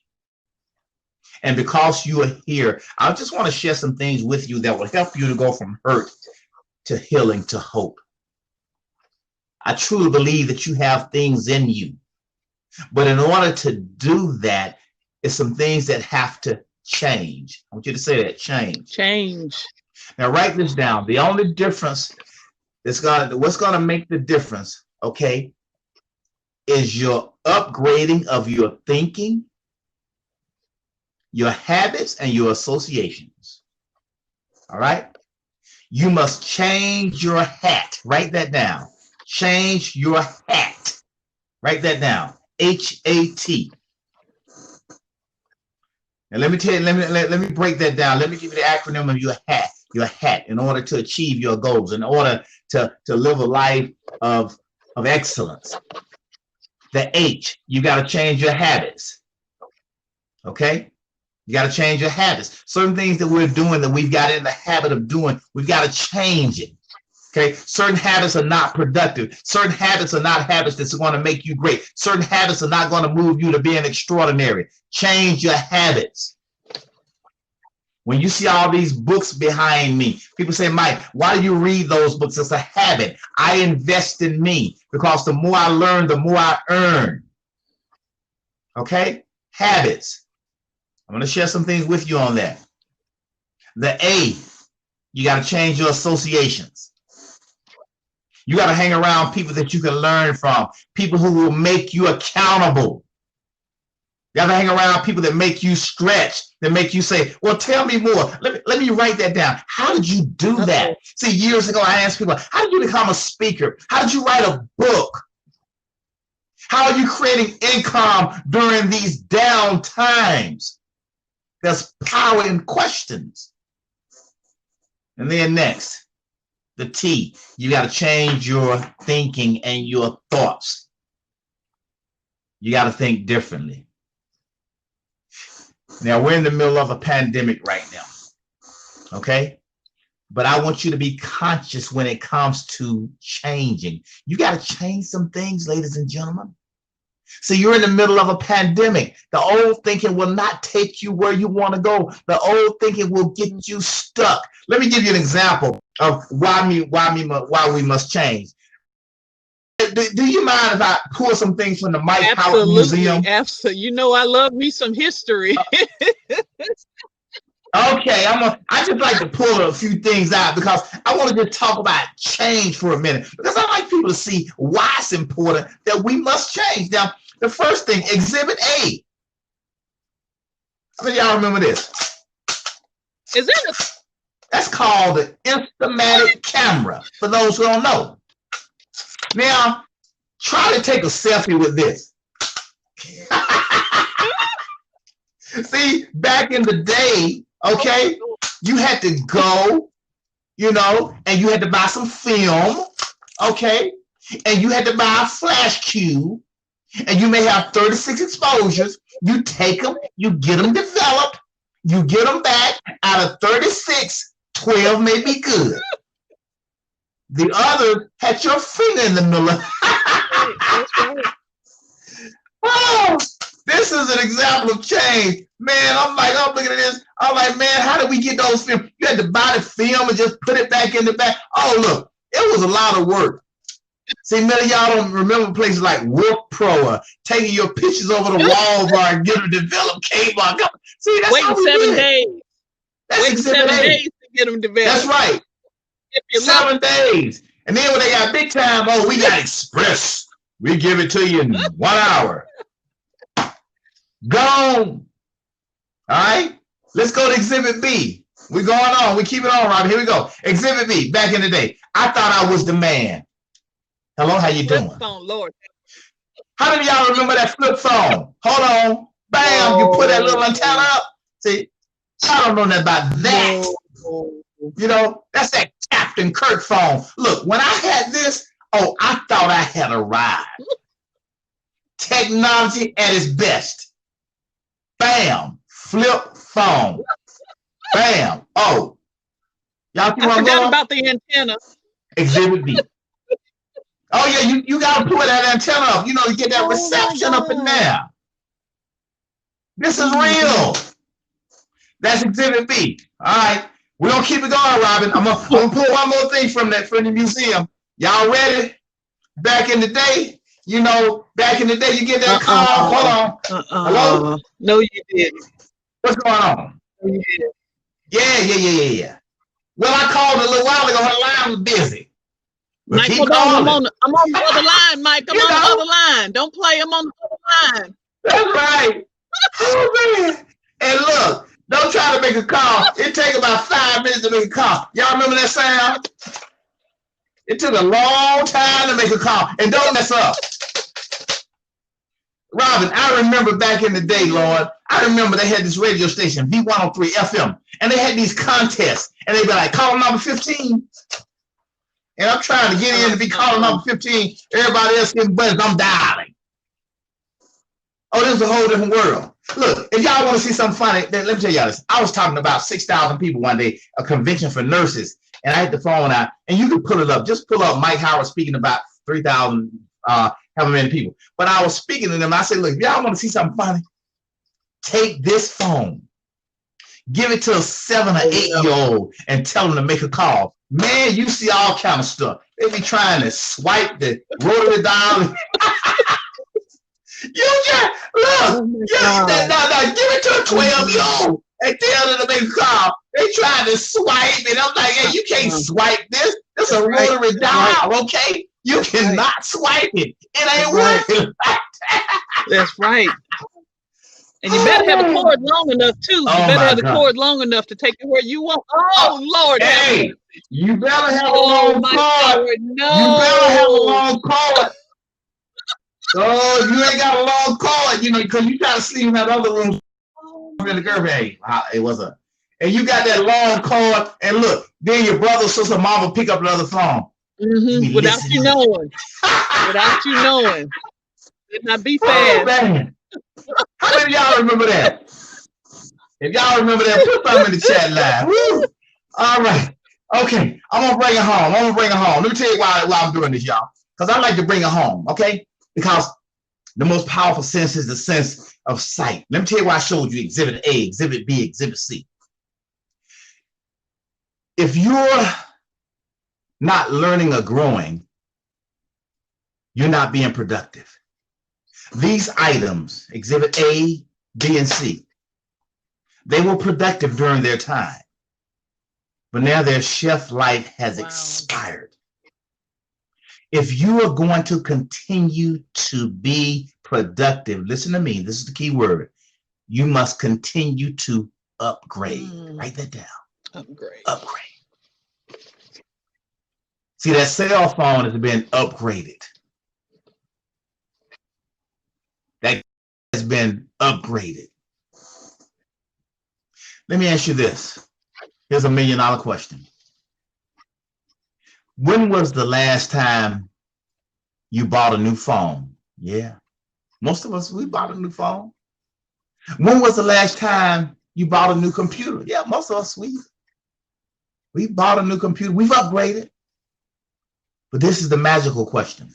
C: And because you are here, I just want to share some things with you that will help you to go from hurt to healing to hope. I truly believe that you have things in you, but in order to do that, it's some things that have to change. I want you to say that: change. Now write this down. The only difference what's going to make the difference, okay, is your upgrading of your thinking, your habits, and your associations. All right? You must change your hat. Write that down. Change your hat. Write that down. H-A-T. And let me tell you, let me break that down. Let me give you the acronym of your hat, in order to achieve your goals, in order to live a life of excellence. The H, you got to change your habits. Okay? You got to change your habits. Certain things that we're doing that we've got in the habit of doing, we've got to change it. Okay, certain habits are not productive. Certain habits are not habits that's going to make you great. Certain habits are not going to move you to being extraordinary. Change your habits. When you see all these books behind me, people say, Mike, why do you read those books? It's a habit. I invest in me, because the more I learn, the more I earn. Okay, habits. I'm going to share some things with you on that. The A, you got to change your associations. You got to hang around people that you can learn from, people who will make you accountable. You got to hang around people that make you stretch, that make you say, well, tell me more. Let me write that down. How did you do that? See, years ago, I asked people, how did you become a speaker? How did you write a book? How are you creating income during these down times? There's power in questions. And then next, the T, you got to change your thinking and your thoughts. You got to think differently. Now, we're in the middle of a pandemic right now, okay? But I want you to be conscious when it comes to changing. You got to change some things, ladies and gentlemen. See, you're in the middle of a pandemic. The old thinking will not take you where you want to go. The old thinking will get you stuck. Let me give you an example of why we must change. Do you mind if I pull some things from the Mike Howard Museum?
A: Absolutely. You know, I love me some history.
C: Okay, I just like to pull a few things out because I want to just talk about change for a minute because I like people to see why it's important that we must change. Now, the first thing, Exhibit A. How many of y'all remember this?
A: Is it?
C: That's called the Instamatic camera, for those who don't know. Now, try to take a selfie with this. See, back in the day, okay, you had to go, you know, and you had to buy some film, okay, and you had to buy a flash cube, and you may have 36 exposures. You take them, you get them developed, you get them back. Out of 36, 12 may be good. The others had your finger in the middle.
A: That's right.
C: Oh, this is an example of change. Man, I'm looking at this. I'm like, man, how did we get those films? You had to buy the film and just put it back in the back. Oh, look, it was a lot of work. See, many of y'all don't remember places like Work Pro or taking your pictures over the Walmart and get them developed cable. See, that's
A: Waiting
C: how we
A: 7
C: did.
A: days.
C: That's
A: Waiting
C: Exhibit
A: 7
C: A.
A: days to get them developed.
C: That's right.
A: If you
C: 7 days. And then when they got big time, oh, we got Express. We give it to you in 1 hour. Gone. All right. Let's go to Exhibit B. We're going on. We keep it on, Robbie. Here we go. Exhibit B. Back in the day, I thought I was the man. Hello, how you doing?
A: flip phone, Lord.
C: How many of y'all remember that flip phone? Hold on. Bam, you put that little antenna up. See, I don't know nothing about that. You know, that's that Captain Kirk phone. Look, when I had this, oh, I thought I had arrived. Technology at its best. Bam, flip phone. Bam. Oh, y'all see
A: I
C: where I'm
A: forgot
C: going?
A: about the antenna.
C: Exhibit B. Oh yeah, you gotta put that antenna up, you know, to get that reception up in there. This is real. That's Exhibit B. All right, we're gonna keep it going, Robin. I'm gonna pull one more thing from the museum. Y'all ready? Back in the day, you know, you get that call. Hold on. Hello?
A: No, you didn't.
C: What's going on?
A: No, you didn't.
C: Yeah. Well, I called a little while ago. Her line was busy. But
A: Mike,
C: keep
A: hold on.
C: calling.
A: I'm on the other line, Mike. I'm on the other line. Don't play. I'm on the other line.
C: That's right. Oh, man. And look, don't try to make a call. It takes about 5 minutes to make a call. Y'all remember that sound? It took a long time to make a call. And don't mess up. Robin, I remember back in the day, Lord, I remember they had this radio station, V103 FM, and they had these contests. And they'd be like, call number 15. And I'm trying to get in to be calling number 15. Everybody else getting buzzed. I'm dialing. Oh, this is a whole different world. Look, if y'all want to see something funny, then let me tell y'all this. I was talking about 6,000 people one day, a convention for nurses, and I had the phone out, and you can pull it up. Just pull up Mike Howard speaking about 3,000, however many people. But I was speaking to them. I said, look, if y'all want to see something funny, take this phone, give it to a 7 or 8-year-old, and tell them to make a call. Man, you see all kind of stuff. They be trying to swipe the rotary dial. You just look. No, give it to a 12-year-old and tell them to make a call. They trying to swipe, and I'm like, hey, you can't swipe this. This is a rotary dial, okay? You cannot swipe it. It ain't working.
A: That's right. And you better have the cord long enough too. You better have the cord long enough to take it where you want. Oh Lord!
C: Hey, you better have a long cord.
A: No.
C: You better have a long cord. Oh, if you ain't got a long cord, you know, because you got to sleep in that other room. In the girlfriend, it was a, and you got that long cord, and look, then your brother, sister, mama pick up another phone.
A: Without you knowing. Without you knowing. It not be fast.
C: Oh, man. How many of y'all remember that? If y'all remember that, put them in the chat line. Woo. All right. Okay. I'm going to bring it home. Let me tell you why I'm doing this, y'all. Because I like to bring it home, okay? Because the most powerful sense is the sense of sight. Let me tell you why I showed you Exhibit A, Exhibit B, Exhibit C. If you're not learning or growing, you're not being productive. These items, Exhibit A, B, and C, They were productive during their time, but now their shelf life has
A: Wow.
C: expired. If you are going to continue to be productive, listen to me, this is the key word, you must continue to upgrade. Write that down.
A: Upgrade.
C: Upgrade. See, that cell phone has been upgraded. That has been upgraded. Let me ask you this. Here's a $1 million question. When was the last time you bought a new phone? Yeah. Most of us, we bought a new phone. When was the last time you bought a new computer? Yeah, most of us, we bought a new computer. We've upgraded. But this is the magical question.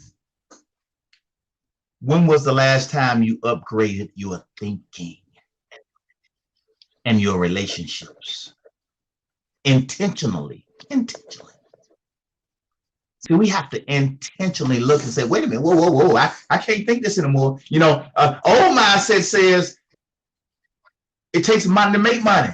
C: When was the last time you upgraded your thinking and your relationships? Intentionally. See, we have to intentionally look and say, wait a minute, whoa, I can't think this anymore. You know, old mindset says it takes money to make money.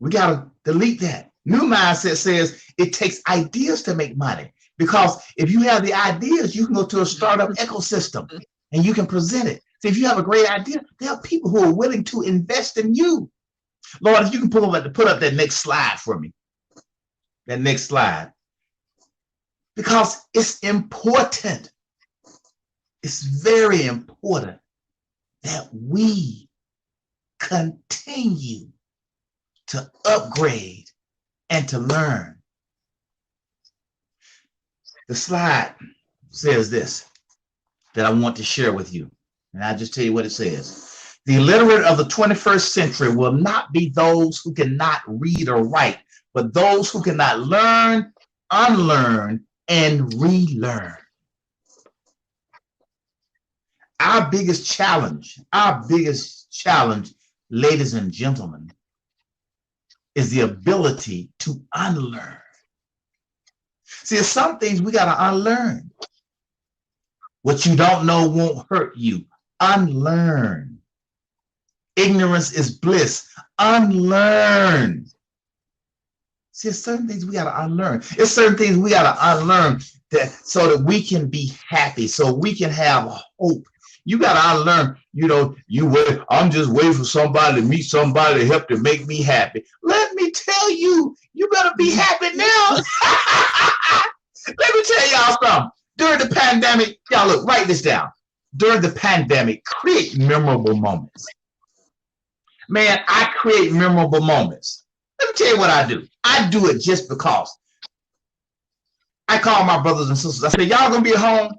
C: We got to delete that. New mindset says it takes ideas to make money, because if you have the ideas, you can go to a startup ecosystem and you can present it. So if you have a great idea, there are people who are willing to invest in you. Lord, if you can put up that next slide for me, that next slide, because it's important. It's very important that we continue to upgrade and to learn. The slide says this that I want to share with you. And I'll just tell you what it says. The illiterate of the 21st century will not be those who cannot read or write, but those who cannot learn, unlearn, and relearn. Our biggest challenge, ladies and gentlemen, is the ability to unlearn. See, there's some things we got to unlearn. What you don't know won't hurt you. Unlearn. Ignorance is bliss. Unlearn. See, there's certain things we got to unlearn. There's certain things we got to unlearn so that we can be happy, so we can have hope. You got to unlearn, I'm just waiting for somebody to meet somebody to help to make me happy. Let me tell you, you better be happy now. Let me tell y'all something. During the pandemic, y'all look, write this down. During the pandemic, create memorable moments. Man, I create memorable moments. Let me tell you what I do. I do it just because. I call my brothers and sisters. I say, y'all gonna be at home?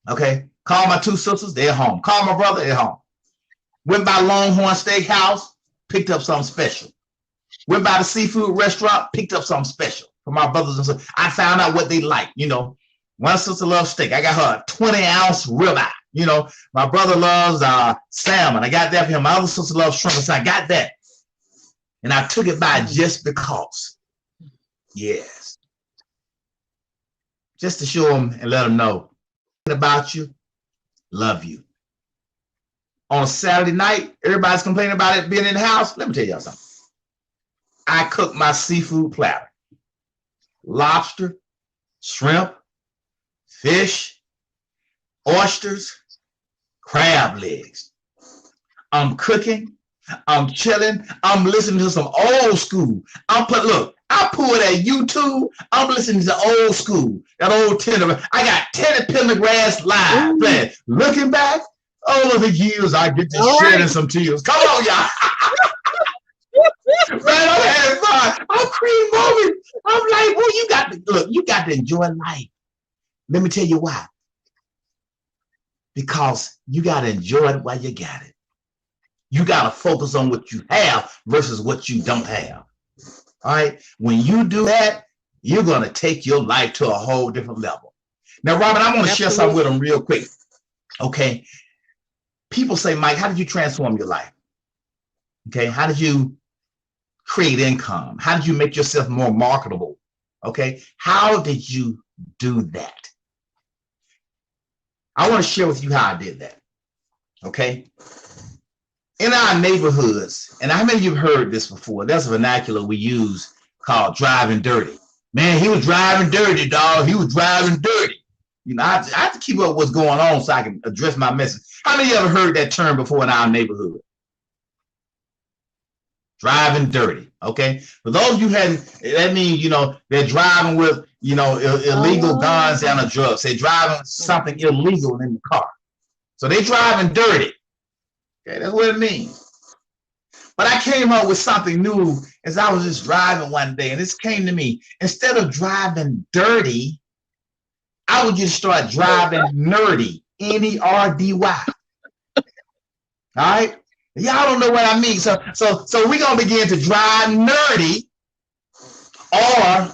C: Okay. Call my 2 sisters, they're home. Call my brother, they're home. Went by Longhorn Steakhouse, picked up something special. Went by the seafood restaurant, picked up something special for my brothers and sisters. I found out what they like. One sister loves steak. I got her a 20-ounce ribeye. My brother loves salmon. I got that for him. My other sister loves shrimp, so I got that. And I took it by just because. Yes. Just to show them and let them know about you. Love you. On a Saturday night, everybody's complaining about it being in the house. Let me tell y'all something. I cook my seafood platter. Lobster, shrimp, fish, oysters, crab legs. I'm cooking. I'm chilling. I'm listening to some old school. I pull that YouTube. I'm listening to old school. That old Tender. I got Teddy Pendergrass live playing. Looking back over the years, I get to shedding some tears. Come on, y'all. Man, I'm having fun. I'm creating moments. I'm like, well, you got to enjoy life. Let me tell you why. Because you got to enjoy it while you got it. You got to focus on what you have versus what you don't have. All right. When you do that, you're going to take your life to a whole different level. Now, Robin, I want to share something with them real quick. Okay. People say, Mike, how did you transform your life? Okay. How did you create income? How did you make yourself more marketable? Okay. How did you do that? I want to share with you how I did that. Okay. in our neighborhoods, and how many of you have heard this before? There's a vernacular we use called driving dirty. Man, he was driving dirty, dog. He was driving dirty. You know, I have to keep up what's going on so I can address my message. How many of you ever heard that term before in our neighborhood? Driving dirty. Okay. For those of you hadn't, that means, you know, they're driving with, you know, illegal guns and a drugs. They're driving something illegal in the car. So they driving dirty. Okay, that's what it means. But I came up with something new as I was just driving one day, and this came to me. Instead of driving dirty, I would just start driving nerdy, N-E-R-D-Y. All right? Y'all don't know what I mean. So we're going to begin to drive nerdy, or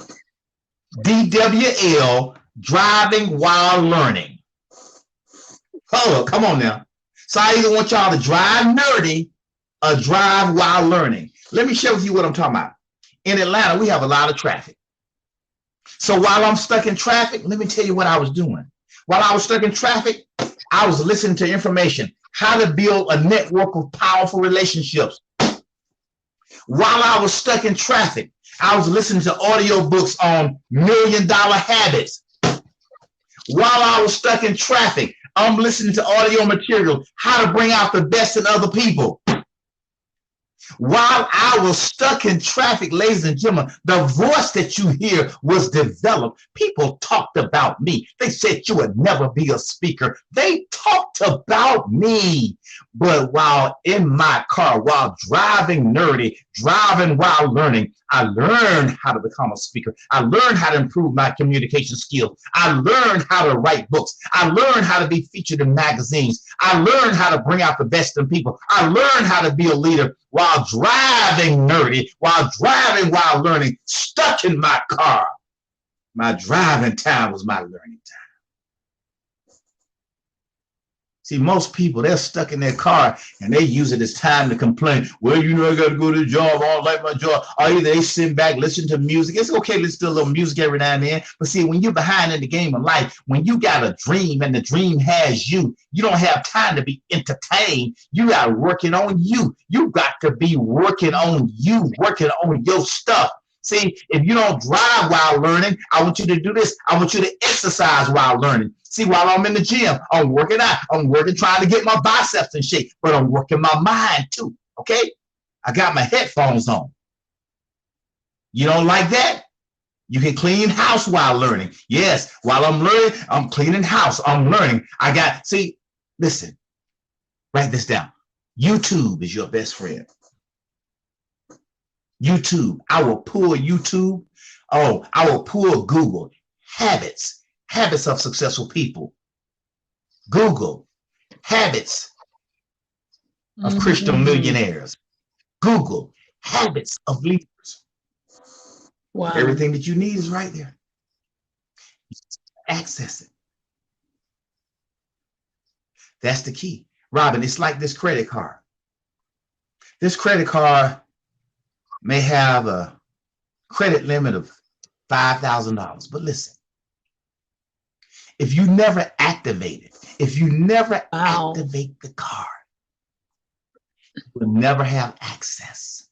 C: DWL, driving while learning. Oh, come on now. So I either want y'all to drive nerdy or drive while learning. Let me share with you what I'm talking about. In Atlanta, we have a lot of traffic. So while I'm stuck in traffic, let me tell you what I was doing. While I was stuck in traffic, I was listening to information, how to build a network of powerful relationships. While I was stuck in traffic, I was listening to audio books on $1 Million Habits. While I was stuck in traffic, I'm listening to audio material, how to bring out the best in other people. While I was stuck in traffic, ladies and gentlemen, the voice that you hear was developed. People talked about me. They said you would never be a speaker. They talked about me. But while in my car, while driving nerdy, driving while learning, I learned how to become a speaker. I learned how to improve my communication skills. I learned how to write books. I learned how to be featured in magazines. I learned how to bring out the best in people. I learned how to be a leader while driving nerdy, while driving while learning, stuck in my car. My driving time was my learning time. See, most people, they're stuck in their car and they use it as time to complain. Well, you know, I got to go to the job. I don't like my job. Or either they sit back, listen to music. It's okay to listen to a little music every now and then. But see, when you're behind in the game of life, when you got a dream and the dream has you, you don't have time to be entertained. You got working on you. You got to be working on you, working on your stuff. See, if you don't drive while learning, I want you to do this. I want you to exercise while learning. See, while I'm in the gym, I'm working out. I'm working, trying to get my biceps in shape, but I'm working my mind too, okay? I got my headphones on. You don't like that? You can clean house while learning. Yes, while I'm learning, I'm cleaning house. I'm learning. See, listen, write this down. YouTube is your best friend. YouTube. I will pull YouTube. Oh, I will pull Google. Habits of successful people. Google. Habits of Christian millionaires. Google. Habits of leaders. Wow. Everything that you need is right there. Access it. That's the key. Robin, it's like this credit card. This credit card may have a credit limit of $5,000. But listen, if you never activate it, if you never activate the card, you will never have access.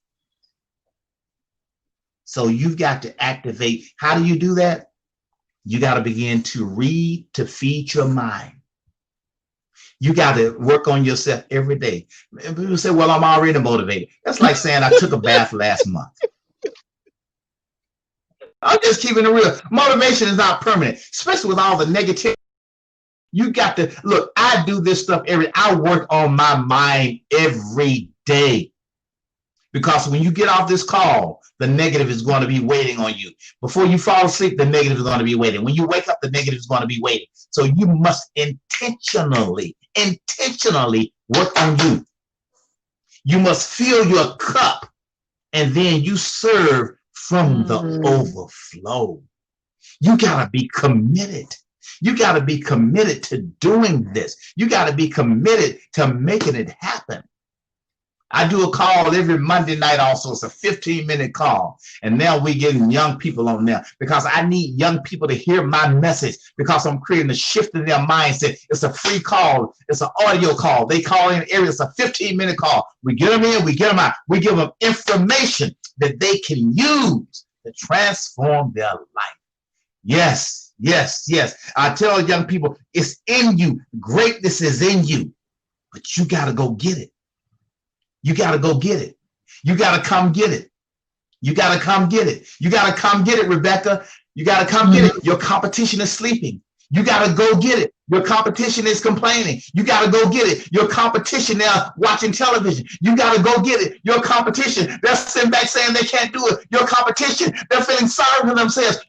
C: So you've got to activate. How do you do that? You got to begin to read to feed your mind. You got to work on yourself every day. And people say, well, I'm already motivated. That's like saying I took a bath last month. I'm just keeping it real. Motivation is not permanent, especially with all the negativity. You got to, look, I do this stuff I work on my mind every day. Because when you get off this call, the negative is going to be waiting on you. Before you fall asleep, the negative is going to be waiting. When you wake up, the negative is going to be waiting. So you must intentionally work on you. You must fill your cup and then you serve from the overflow. You got to be committed. You got to be committed to doing this. You got to be committed to making it happen. I do a call every Monday night also. It's a 15-minute call. And now we're getting young people on there because I need young people to hear my message because I'm creating a shift in their mindset. It's a free call. It's an audio call. They call in area. It's a 15-minute call. We get them in, we get them out. We give them information that they can use to transform their life. Yes, yes, yes. I tell young people, it's in you. Greatness is in you, but you got to go get it. You got to go get it. You got to come get it. You got to come get it. You got to come get it, Rebecca. You got to come get it. Your competition is sleeping. You got to go get it. Your competition is complaining. You got to go get it. Your competition now watching television. You got to go get it. Your competition, they're sitting back saying they can't do it. Your competition, they're feeling sorry for themselves.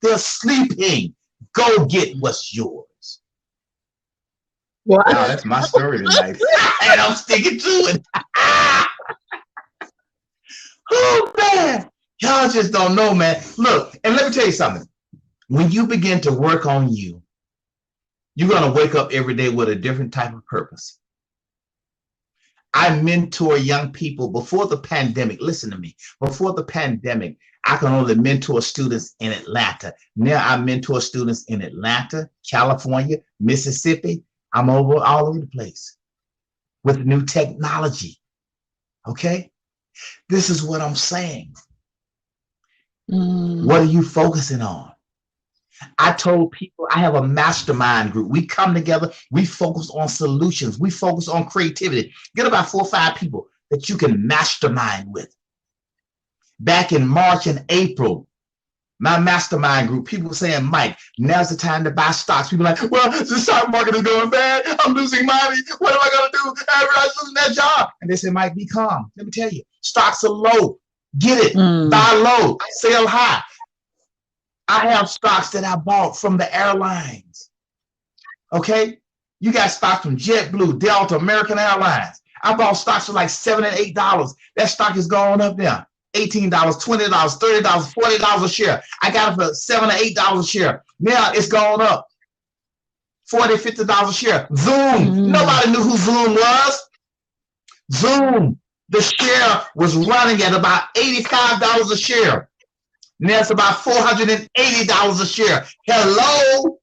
C: They're sleeping. Go get what's yours.
A: Well,
C: Wow, that's my story tonight. And I'm sticking to it. Oh, man. Y'all just don't know, man. Look, and let me tell you something. When you begin to work on you, you're going to wake up every day with a different type of purpose. I mentor young people before the pandemic. Listen to me. Before the pandemic, I can only mentor students in Atlanta. Now I mentor students in Atlanta, California, Mississippi. I'm all over the place with new technology. Okay? This is what I'm saying. What are you focusing on? I told people I have a mastermind group. We come together. We focus on solutions. We focus on creativity. Get about 4 or 5 people that you can mastermind with. Back in March and April, my mastermind group, people were saying, Mike, now's the time to buy stocks. People are like, well, the stock market is going bad. I'm losing money. What am I going to do? Everybody's losing their job. And they said, Mike, be calm. Let me tell you, stocks are low. Get it. Buy low. Sell high. I have stocks that I bought from the airlines. Okay? You got stocks from JetBlue, Delta, American Airlines. I bought stocks for like $7 and $8. That stock is going up there. $18, $20, $30, $40 a share. I got it for $7 or $8 a share. Now it's going up. $40, $50 a share. Zoom. Nobody knew who Zoom was. Zoom. The share was running at about $85 a share. Now it's about $480 a share. Hello.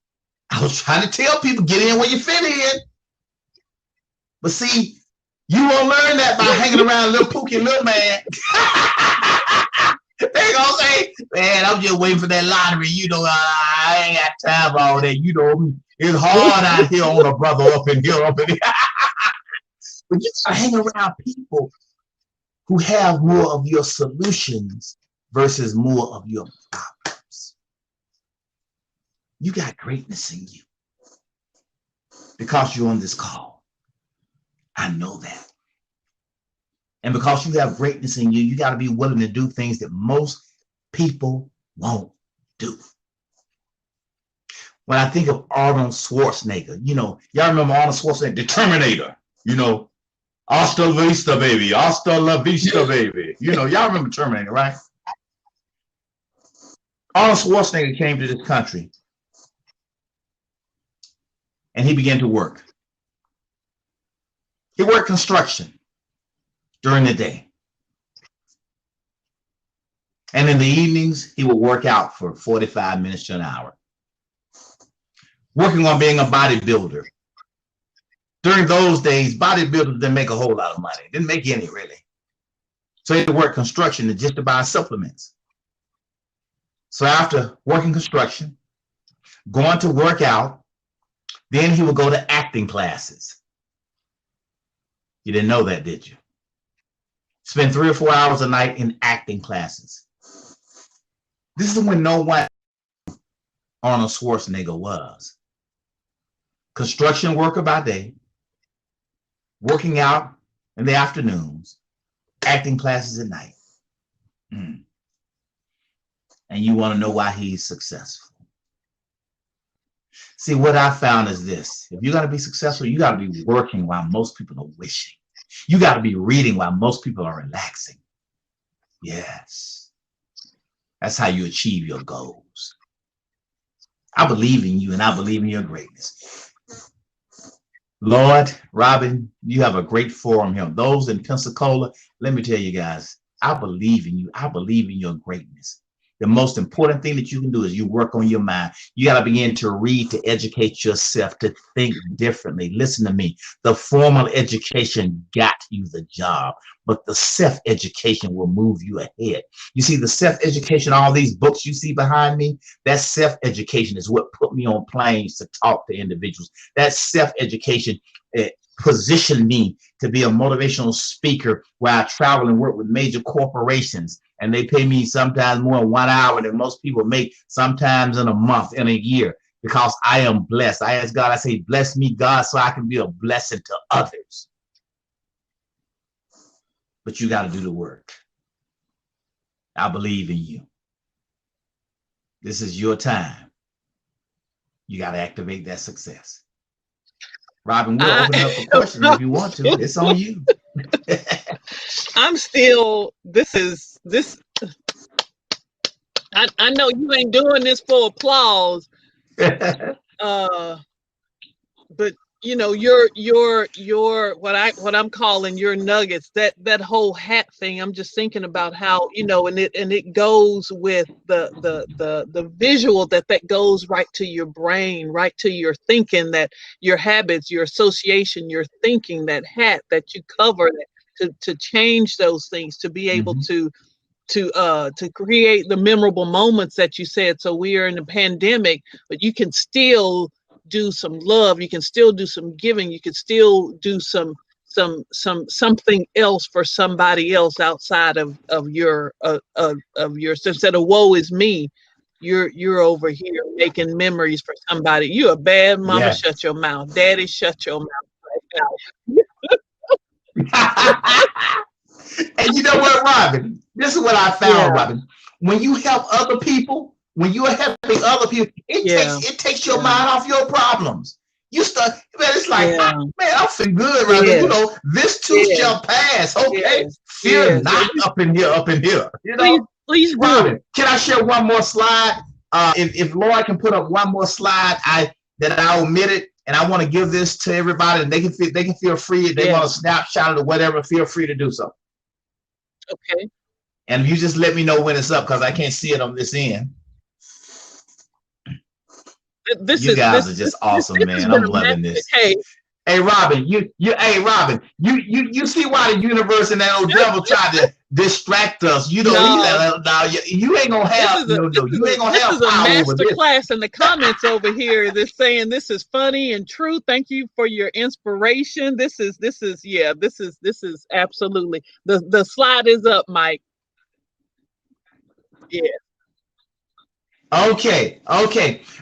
C: I was trying to tell people, get in where you fit in. But see, you won't learn that by hanging around little Pookie little man. They gonna say, man, I'm just waiting for that lottery. You know, I ain't got time for all that. You know, it's hard out here on a brother up in here, up in here. But you gotta hang around people who have more of your solutions versus more of your problems. You got greatness in you because you're on this call. I know that. And because you have greatness in you, you got to be willing to do things that most people won't do. When I think of Arnold Schwarzenegger, you know, y'all remember Arnold Schwarzenegger, the Terminator, you know, hasta la vista, baby, hasta la vista, baby. You know, y'all remember Terminator, right? Arnold Schwarzenegger came to this country and he began to work. He worked construction during the day. And in the evenings, he would work out for 45 minutes to an hour, working on being a bodybuilder. During those days, bodybuilders didn't make a whole lot of money. Didn't make any, really. So he had to work construction to just to buy supplements. So after working construction, going to work out, then he would go to acting classes. You didn't know that, did you? Spend 3 or 4 hours a night in acting classes. This is when no one Arnold Schwarzenegger was. Construction worker by day, working out in the afternoons, acting classes at night. And you want to know why he's successful. See, what I found is this. If you're going to be successful, you got to be working while most people are wishing. You got to be reading while most people are relaxing. Yes. That's how you achieve your goals. I believe in you and I believe in your greatness. Lord, Robin, you have a great forum here. Those in Pensacola, let me tell you guys, I believe in you. I believe in your greatness. The most important thing that you can do is you work on your mind. You got to begin to read, to educate yourself, to think differently. Listen to me. The formal education got you the job, but the self-education will move you ahead. You see, the self-education, all these books you see behind me, that self-education is what put me on planes to talk to individuals. That self-education positioned me to be a motivational speaker where I travel and work with major corporations, and they pay me sometimes more in 1 hour than most people make sometimes in a month, in a year, because I am blessed. I ask God, I say, bless me, God, so I can be a blessing to others. But you got to do the work. I believe in you. This is your time. You got to activate that success. Robin, we'll open it up for questions if you want to. It's on you.
A: I'm still, I know you ain't doing this for applause, but you know, your what I'm calling your nuggets, that whole hat thing. I'm just thinking about how, you know, and it goes with the visual that goes right to your brain, right to your thinking, that your habits, your association, your thinking, that hat that you cover, to change those things, to be able to create the memorable moments that you said. So we are in a pandemic, but you can still do some love, you can still do some giving, you can still do something else for somebody else outside of your instead of woe is me, you're over here making memories for somebody. You a bad mama. Yes. Shut your mouth. Daddy, shut your mouth.
C: And you know what, Robin? This is what I found, Robin. When you help other people, when you are helping other people, it takes your mind off your problems. You start, man, it's like, man, I'm feeling good, Robin. You know, this too shall pass. Okay. Fear not up in here. You know,
A: please
C: Robin, can I share one more slide? If Laura can put up one more slide, that I omitted, and I want to give this to everybody, and they can feel free. If they want to snapshot it or whatever, feel free to do so.
A: Okay.
C: And you just let me know when it's up, because I can't see it on this end. You guys are just awesome, man. I'm loving this. Hey, Robin, you see why the universe and that old devil tried to distract us? You know, you ain't gonna have you ain't gonna have power over this.
A: This is a master class in the comments over here. They're saying this is funny and true. Thank you for your inspiration. This is absolutely the slide is up, Mike. Yeah.
C: Okay.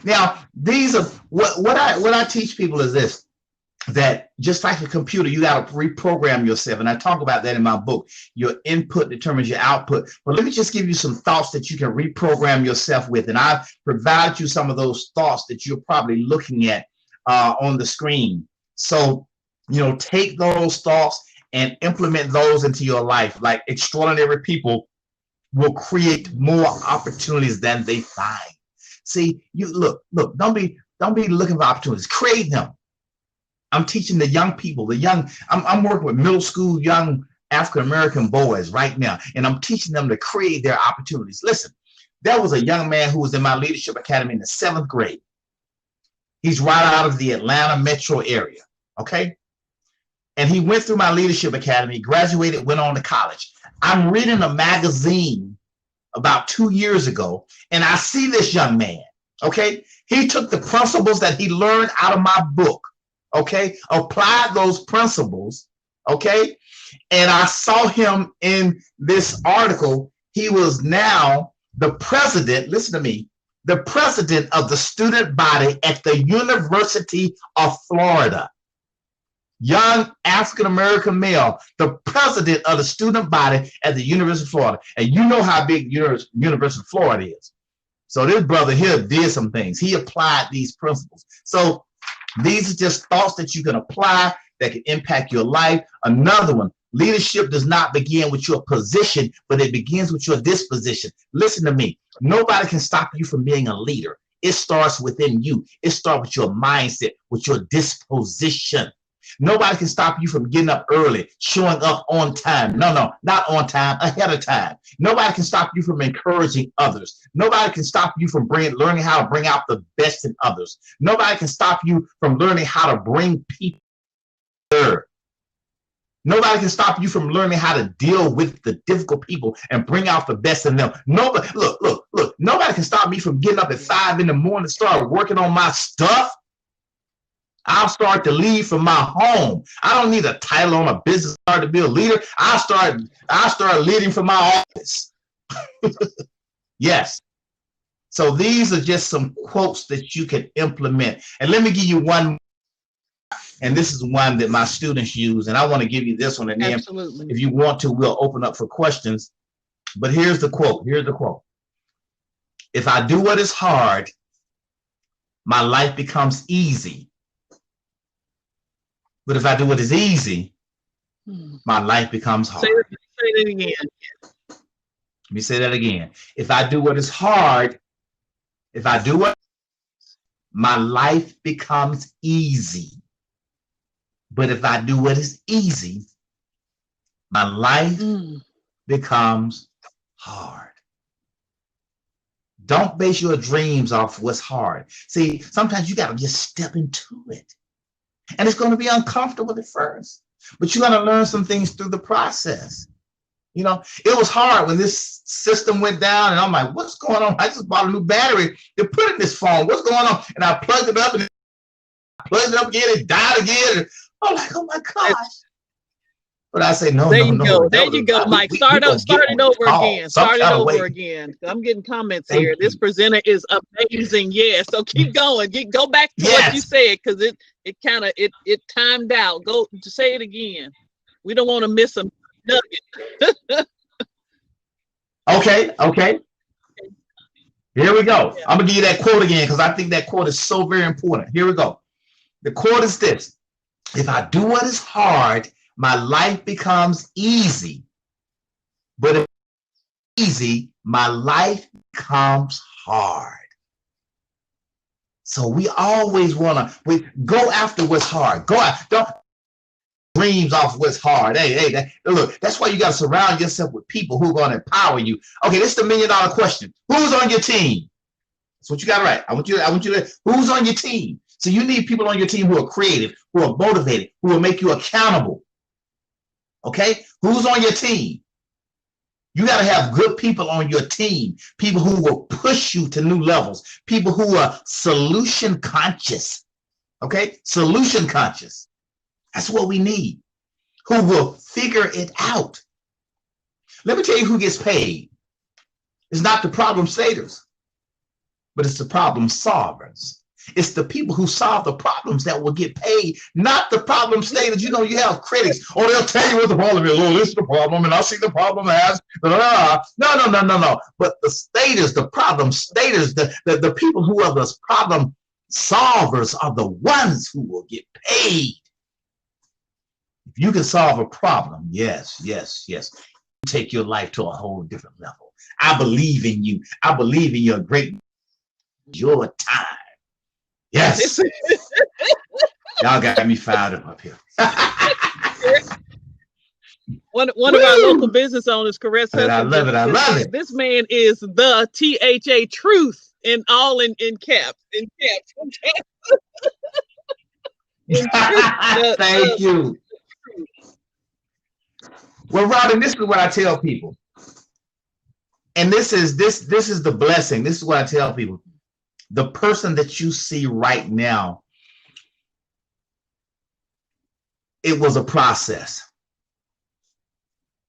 C: Now, these are what I teach people is this, that just like a computer, you got to reprogram yourself. And I talk about that in my book. Your input determines your output. But let me just give you some thoughts that you can reprogram yourself with. And I've provided you some of those thoughts that you're probably looking at on the screen. So, you know, take those thoughts and implement those into your life. Like extraordinary people will create more opportunities than they find. See, you look, don't be looking for opportunities, create them. I'm teaching the young people, I'm working with middle school young African-American boys right now, and I'm teaching them to create their opportunities. Listen, there was a young man who was in my leadership academy in the 7th grade. He's right out of the Atlanta metro area, okay? And he went through my leadership academy, graduated, went on to college. I'm reading a magazine about 2 years ago, and I see this young man, okay? He took the principles that he learned out of my book, okay? Applied those principles, okay? And I saw him in this article. He was now the president, listen to me, the president of the student body at the University of Florida. Young African-American male, the president of the student body at the University of Florida. And you know how big University of Florida is. So this brother here did some things. He applied these principles. So these are just thoughts that you can apply that can impact your life. Another one, leadership does not begin with your position, but it begins with your disposition. Listen to me. Nobody can stop you from being a leader. It starts within you. It starts with your mindset, with your disposition. Nobody can stop you from getting up early, showing up on time. No, not on time, ahead of time. Nobody can stop you from encouraging others. Nobody can stop you from learning how to bring out the best in others. Nobody can stop you from learning how to bring people together. Nobody can stop you from learning how to deal with the difficult people and bring out the best in them. Nobody, look, nobody can stop me from getting up at 5 in the morning, start working on my stuff. I'll start to lead from my home. I don't need a title on a business card to be a leader. I'll start leading from my office. Yes. So these are just some quotes that you can implement. And let me give you one. And this is one that my students use, and I want to give you this one. And then
A: Absolutely.
C: if you want to, we'll open up for questions. But here's the quote. Here's the quote. If I do what is hard, my life becomes easy. But if I do what is easy, my life becomes hard.
A: Say that again.
C: Let me say that again. If I do what is hard, my life becomes easy. But if I do what is easy, my life becomes hard. Don't base your dreams off what's hard. See, sometimes you got to just step into it. And it's going to be uncomfortable at first. But you're going to learn some things through the process. You know, it was hard when this system went down, and I'm like, what's going on? I just bought a new battery to put in this phone. What's going on? And I plugged it up, and I plugged it up again, it died again. I'm like, oh my gosh. But I say, no,
A: there you go.
C: There
A: you go, Mike. Start it over again. I'm getting comments here. This presenter is amazing. Yeah. So keep going. Go back to what you said, because it kind of timed out. Go to say it again. We don't want to miss a nugget.
C: Okay. Here we go. Yeah. I'm gonna give you that quote again, because I think that quote is so very important. Here we go. The quote is this. If I do what is hard, my life becomes easy. But if it's easy, my life becomes hard. So we always want to go after what's hard. Don't dreams off what's hard. Look, that's why you got to surround yourself with people who are going to empower you. Okay, this is the $1 million question. Who's on your team? That's what you got to write. I want you to, who's on your team? So you need people on your team who are creative, who are motivated, who will make you accountable. Okay? Who's on your team? You got to have good people on your team, people who will push you to new levels, people who are solution conscious. Okay? Solution conscious. That's what we need. Who will figure it out. Let me tell you who gets paid. It's not the problem staters, but it's the problem solvers. It's the people who solve the problems that will get paid, not the problem staters. You know, you have critics. Oh, they'll tell you what the problem is. Oh, this is the problem, and I see the problem as. No. But the staters, the problem staters, the people who are the problem solvers are the ones who will get paid. If you can solve a problem, yes. Take your life to a whole different level. I believe in you. I believe in your great, your time. Yes. Y'all got me fired up here.
A: One of our local business owners, Caress Hudson,
C: I love it.
A: This man is the THA truth in caps.
C: Thank you. Well, Robin, this is what I tell people. And this is the blessing. This is what I tell people. The person that you see right now, it was a process.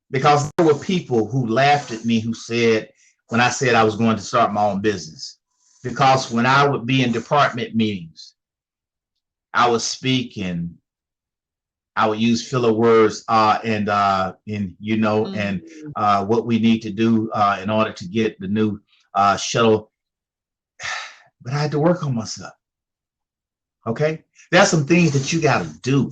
C: Because there were people who laughed at me, who said, when I said I was going to start my own business. Because when I would be in department meetings, I would speak and I would use filler words and what we need to do in order to get the new shuttle. But I had to work on myself. Okay, there's some things that you got to do.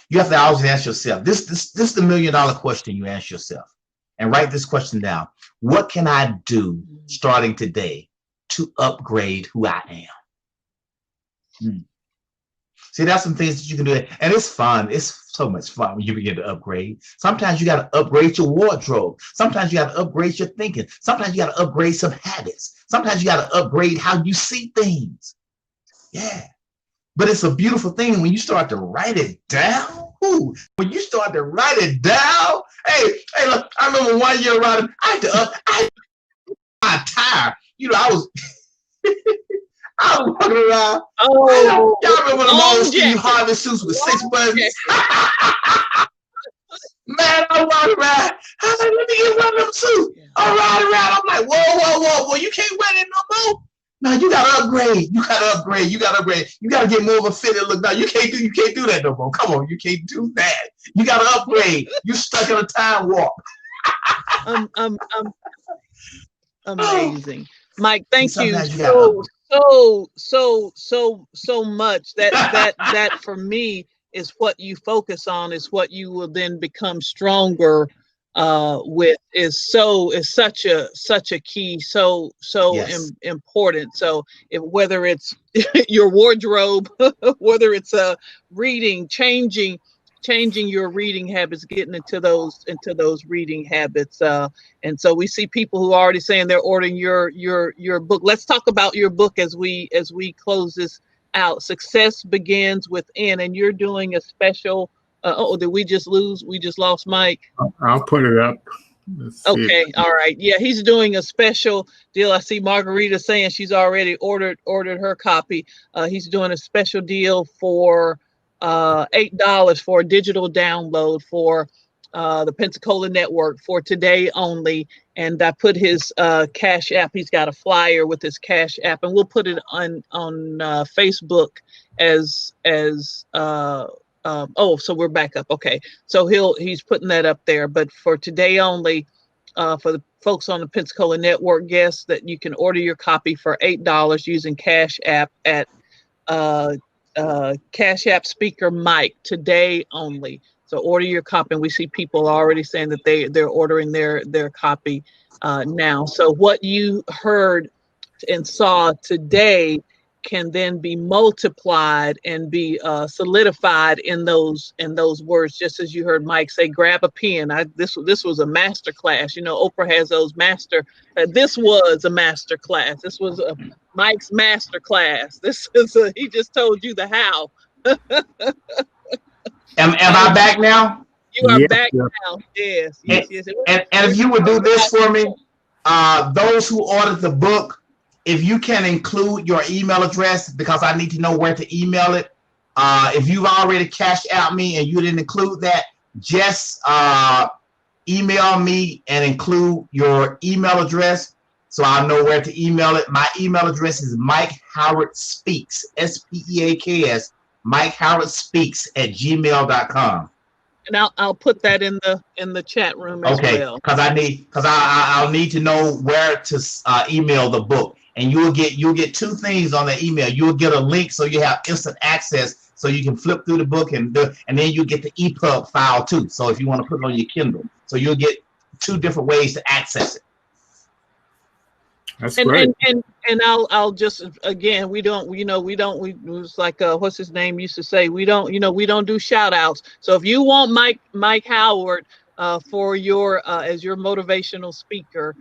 C: You have to always ask yourself. This is the $1 million question you ask yourself, and write this question down. What can I do starting today to upgrade who I am? See, that's some things that you can do, and it's fun. It's so much fun when you begin to upgrade. Sometimes you got to upgrade your wardrobe. Sometimes you got to upgrade your thinking. Sometimes you got to upgrade some habits. Sometimes you got to upgrade how you see things. Yeah. But it's a beautiful thing when you start to write it down. Ooh, when you start to write it down, hey, look, I remember 1 year writing, I my tire. You know, I was walking around.
A: Oh,
C: Y'all remember them old Steve
A: jacket.
C: Harvey suits with 6 buttons? Man, I walked around. I was like, let me get one of them suits. I ride around. I'm like, whoa. You can't wear that no more. No, you gotta upgrade. You gotta upgrade. You gotta get more of a fitted look. No, you can't do that no more. Come on, you can't do that. You gotta upgrade. You're stuck in a time warp.
A: Amazing. Mike, thank you so much. That for me is what you focus on, is what you will then become stronger with, is such a key,
C: Yes.
A: important. So whether it's your wardrobe, whether it's reading, changing your reading habits, getting into those reading habits, and so we see people who are already saying they're ordering your book. Let's talk about your book as we close this out. Success Begins Within, and you're doing a special. Did we just lose? We just lost Mike.
B: I'll put it up.
A: Okay, all right. Yeah, he's doing a special deal. I see Margarita saying she's already ordered her copy. He's doing a special deal for $8 for a digital download for the Pensacola Network for today only. And I put his Cash App. He's got a flyer with his Cash App, and we'll put it on Facebook as so we're back up. Okay, so he's putting that up there. But for today only, for the folks on the Pensacola Network guests, that you can order your copy for $8 using Cash App at Cash App Speaker Mike today only. So order your copy, and we see people already saying that they're ordering their copy now. So what you heard and saw today can then be multiplied and be solidified in those words. Just as you heard Mike say, grab a pen. This was a master class. You know, Oprah has those master. This was a master class. This was Mike's master class. This is he just told you the how.
C: Am I back now?
A: You are back now. Yes.
C: And if you would do this for me, those who ordered the book, if you can include your email address, because I need to know where to email it. If you've already cashed out me and you didn't include that, just email me and include your email address so I'll know where to email it. My email address is Mike Howard Speaks, SPEAKS, Mike Howard Speaks @gmail.com.
A: And I'll put that in the chat room as well.
C: Because I'll need to know where to email the book, and you'll get two things on the email. You'll get a link so you have instant access, so you can flip through the book, and then you get the EPUB file too. So if you want to put it on your Kindle, so you'll get two different ways to access it.
B: That's great.
A: And I'll just, again, we was like what's his name used to say, we don't do shout outs. So if you want Mike Howard for your as your motivational speaker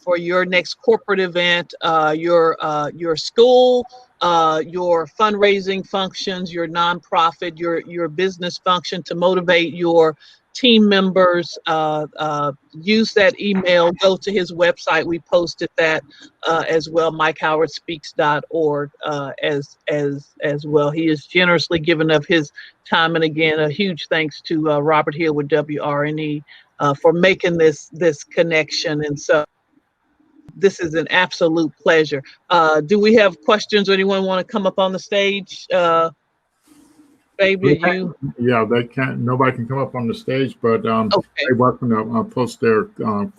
A: for your next corporate event, your school, your fundraising functions, your nonprofit, your business function, to motivate your team members, use that email. Go to his website. We posted that as well, MikeHowardSpeaks.org as well. He is generously given of his time, and again, a huge thanks to Robert Hill with WRNE for making this connection. And so this is an absolute pleasure. Do we have questions, or anyone want to come up on the stage? Baby, you?
B: Yeah, they can't. Nobody can come up on the stage, but they're welcome to post their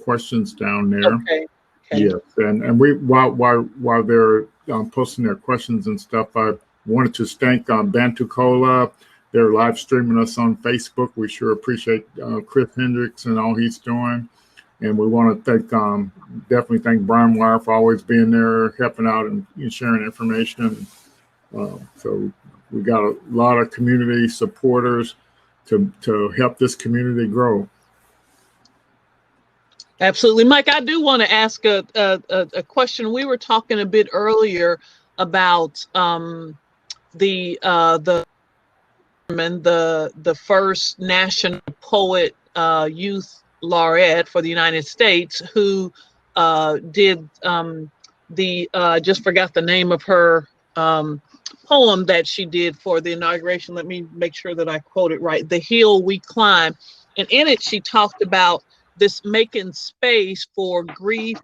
B: questions down there.
A: Okay.
B: Yes, and we while they're posting their questions and stuff, I wanted to thank Bantucola. They're live streaming us on Facebook. We sure appreciate Chris Hendricks and all he's doing, and we want to definitely thank Brian Wire for always being there, helping out and sharing information. So we got a lot of community supporters to help this community grow.
A: Absolutely, Mike. I do want to ask a question. We were talking a bit earlier about the first national poet youth laureate for the United States, who did just forgot the name of her poem that she did for the inauguration. Let me make sure that I quote it right. "The Hill We Climb," and in it she talked about this making space for grief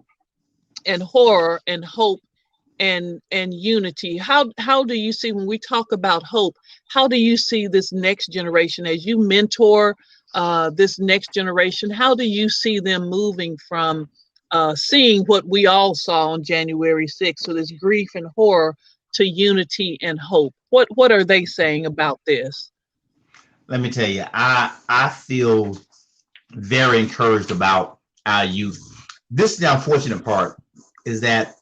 A: and horror and hope and unity. How do you see, when we talk about hope, how do you see this next generation as you mentor this next generation? How do you see them moving from seeing what we all saw on January 6th, so this grief and horror, to unity and hope? What are they saying about this?
C: Let me tell you, I feel very encouraged about our youth. This is the unfortunate part, is that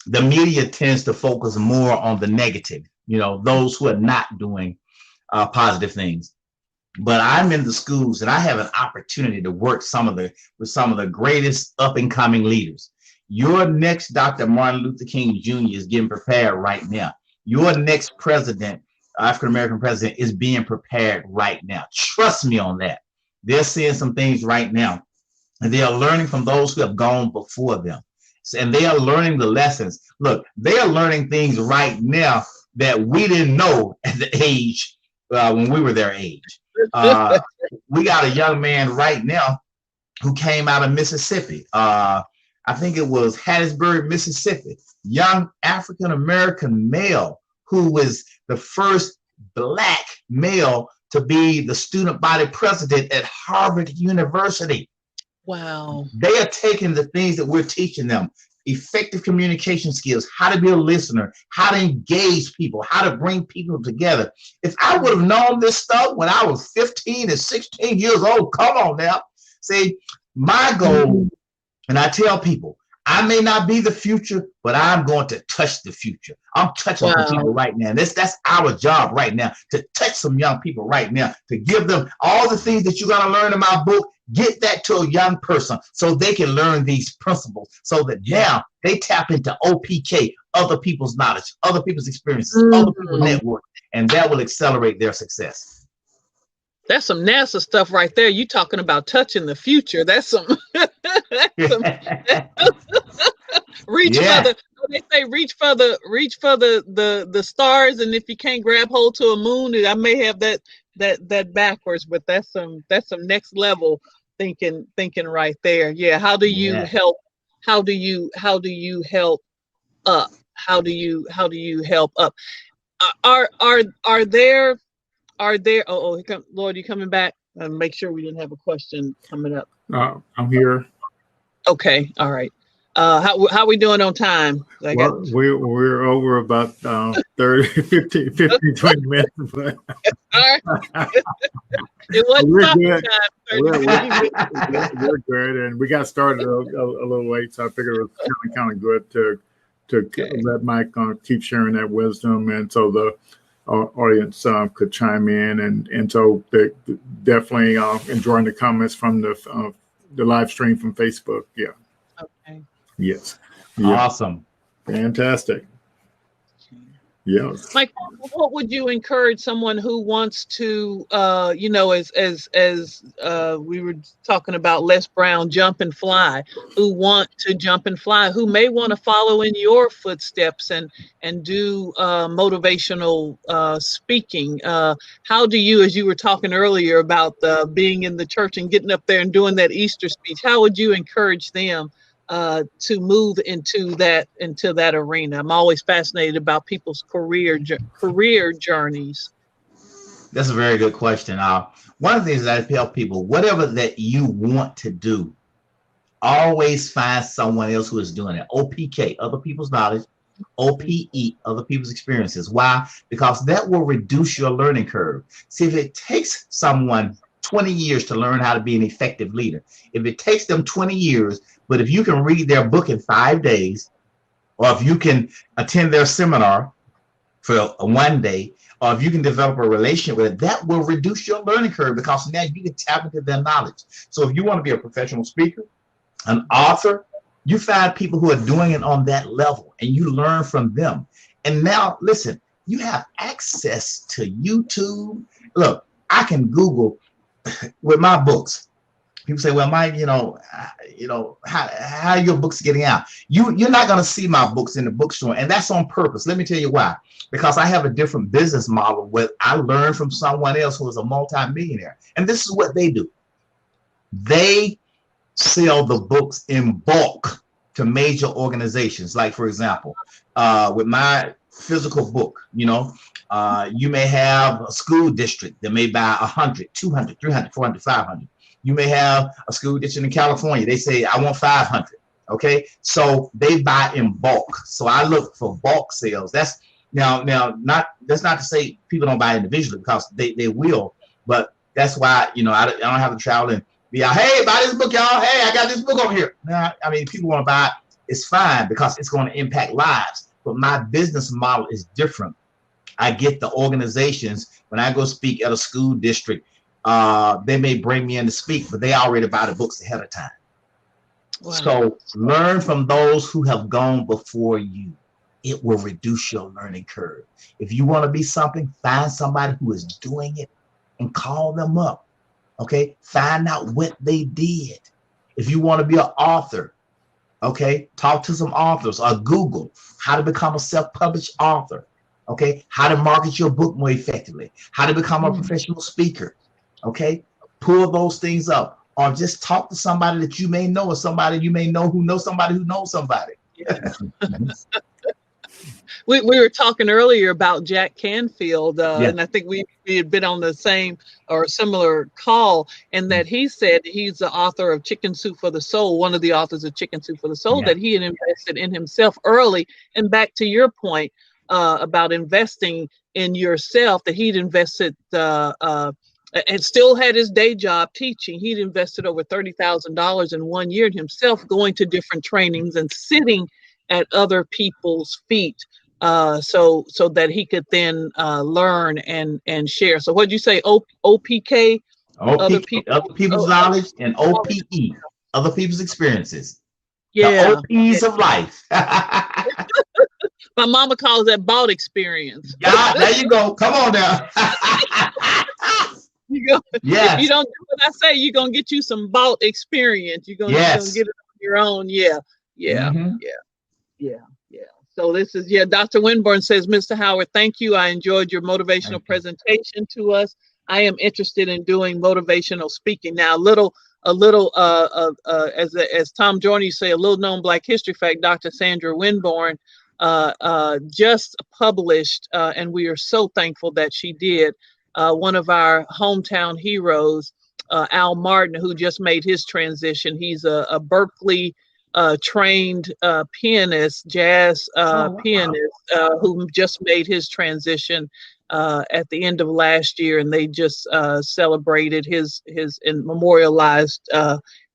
C: the media tends to focus more on the negative, those who are not doing positive things. But I'm in the schools and I have an opportunity to work with some of the greatest up and coming leaders. Your next Dr. Martin Luther King Jr. is getting prepared right now. Your next president, African-American president, is being prepared right now. Trust me on that. They're seeing some things right now, and they are learning from those who have gone before them. And they are learning the lessons. Look, they are learning things right now that we didn't know at the age when we were their age. We got a young man right now who came out of Mississippi. I think it was Hattiesburg, Mississippi. Young African-American male who was the first Black male to be the student body president at Harvard University.
A: Wow.
C: They are taking the things that we're teaching them: effective communication skills, how to be a listener, how to engage people, how to bring people together. If I would have known this stuff when I was 15 and 16 years old, come on now. See, my goal, and I tell people, I may not be the future, but I'm going to touch the future. I'm touching some people right now. That's our job right now, to touch some young people right now, to give them all the things that you're going to learn in my book. Get that to a young person so they can learn these principles, so that now they tap into OPK, other people's knowledge, other people's experiences, other people's network, and that will accelerate their success.
A: That's some NASA stuff right there. You talking about touching the future. That's some, reach for the, they say reach for the stars, and if you can't grab hold to a moon, I may have that backwards, but that's some next level thinking right there. Yeah. How do you help? How do you help up? How do you help up? Are there Lord, you coming back? Make sure we didn't have a question coming up.
B: I'm here.
A: Okay. All right. How we doing on time?
B: We're over about 30, 50, 20 minutes. But
A: all right. It wasn't
B: time. We're good, and we got started a little late, so I figured it was kind of good to let Mike keep sharing that wisdom, and so the audience could chime in, and so they definitely enjoying the comments from the live stream from Facebook. Yeah.
A: Okay.
B: Yes.
C: Yeah. Awesome.
B: Fantastic. Yes.
A: Mike, what would you encourage someone who wants to, as we were talking about Les Brown, jump and fly, who want to jump and fly, who may want to follow in your footsteps and do motivational speaking? How do you, as you were talking earlier about being in the church and getting up there and doing that Easter speech, how would you encourage them to move into that arena? I'm always fascinated about people's career journeys.
C: That's a very good question. One of the things that I tell people, whatever that you want to do, always find someone else who is doing it. OPK, other people's knowledge. OPE, other people's experiences. Why? Because that will reduce your learning curve. See, if it takes someone 20 years to learn how to be an effective leader, if it takes them 20 years, but if you can read their book in 5 days, or if you can attend their seminar for one day, or if you can develop a relationship with it, that will reduce your learning curve because now you can tap into their knowledge. So if you want to be a professional speaker, an author, you find people who are doing it on that level and you learn from them. And now, listen, you have access to YouTube. Look, I can Google with my books. People say, well, Mike, how your books getting out? You're not going to see my books in the bookstore, and that's on purpose. Let me tell you why. Because I have a different business model where I learned from someone else who is a multimillionaire. And this is what they do. They sell the books in bulk to major organizations. Like, for example, with my physical book, you may have a school district that may buy 100, 200, 300, 400, 500. You may have a school district in California. They say, I want 500. Okay. So they buy in bulk. So I look for bulk sales. That's that's not to say people don't buy individually, because they will, but that's why, I don't have to travel and be out, hey, buy this book, y'all. Hey, I got this book over here. Now, I mean, people want to buy it. It's fine because it's going to impact lives. But my business model is different. I get the organizations when I go speak at a school district. They may bring me in to speak, but they already buy the books ahead of time. Wow. So learn from those who have gone before you. It will reduce your learning curve. If you want to be something, find somebody who is doing it and call them up. Okay, find out what they did. If you want to be an author, okay, talk to some authors, or Google how to become a self-published author. Okay, how to market your book more effectively, how to become a professional speaker. Okay, pull those things up, or just talk to somebody that you may know, or somebody you may know who knows somebody who knows somebody.
A: Yeah. We were talking earlier about Jack Canfield, and I think we had been on the same or similar call, and that he said he's the author of Chicken Soup for the Soul, one of the authors of Chicken Soup for the Soul, that he had invested in himself early. And back to your point about investing in yourself, that he'd invested and still had his day job teaching. He'd invested over $30,000 in 1 year in himself, going to different trainings and sitting at other people's feet, so that he could then learn and share. So what'd you say? OPK?
C: Other people's knowledge, and OPE, other people's experiences.
A: Yeah.
C: The OPs of life.
A: My mama calls that bought experience.
C: Yeah, there you go. Come on now.
A: If you don't do what I say, you're gonna get you some bought experience. You're gonna get it on your own. Yeah. So this is, Dr. Winborn says, Mr. Howard, thank you. I enjoyed your motivational presentation to us. I am interested in doing motivational speaking. Now, as Tom Jordan used to say, a little known Black history fact, Dr. Sandra Winborn just published, and we are so thankful that she did, one of our hometown heroes, Al Martin, who just made his transition. He's a Berkeley trained pianist, jazz pianist, who just made his transition at the end of last year, and they just celebrated his and memorialized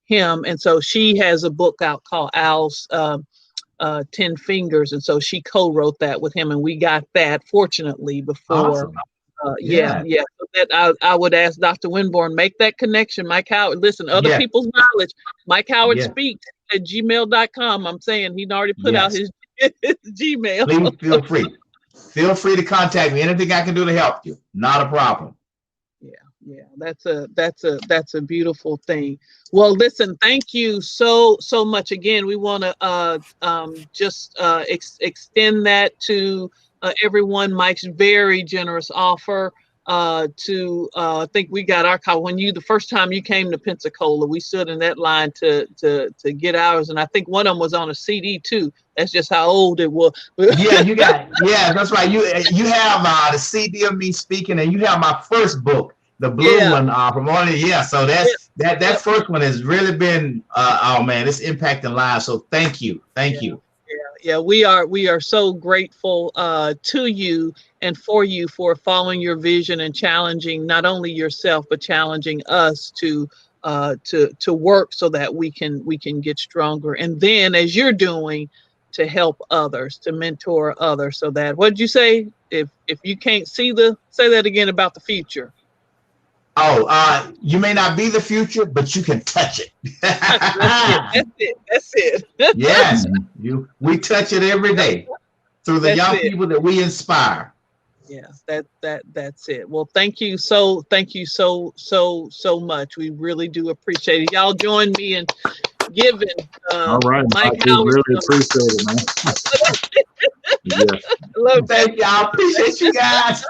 A: him. And so she has a book out called Al's 10 Fingers, and so she co-wrote that with him, and we got that fortunately before.
C: Awesome.
A: So that I would ask Dr. Winborn, make that connection. Mike Howard, listen, other people's knowledge. Mike Howard speaks at gmail.com. I'm saying he'd already put out his Gmail.
C: Please feel free to contact me. Anything I can do to help you, not a problem.
A: That's a beautiful thing. Well, listen, thank you so much. Again, we want to just extend that to everyone. Mike's very generous offer to I think we got our call when the first time you came to Pensacola. We stood in that line to get ours, and I think one of them was on a CD too. That's just how old it was.
C: That's right. You have the CD of me speaking, and you have my first book, the blue one from all the So that first one has really been oh man, it's impacting lives. So thank you.
A: We are so grateful to you and for you for following your vision and challenging not only yourself but challenging us to work so that we can get stronger. And then, as you're doing, to help others, to mentor others. So that, what did you say? If you can't see say that again about the future.
C: Oh, you may not be the future, but you can touch it.
A: That's it.
C: Yes, we touch it every day through the
A: That's
C: young
A: it.
C: people that we inspire.
A: Yeah, that's it. Well, thank you so much. We really do appreciate it. Y'all join me in giving
B: All right,
A: Mike
B: Mike, we
A: Howard.
B: really appreciate it, man. Yes.
C: Love Thank you. I appreciate you guys.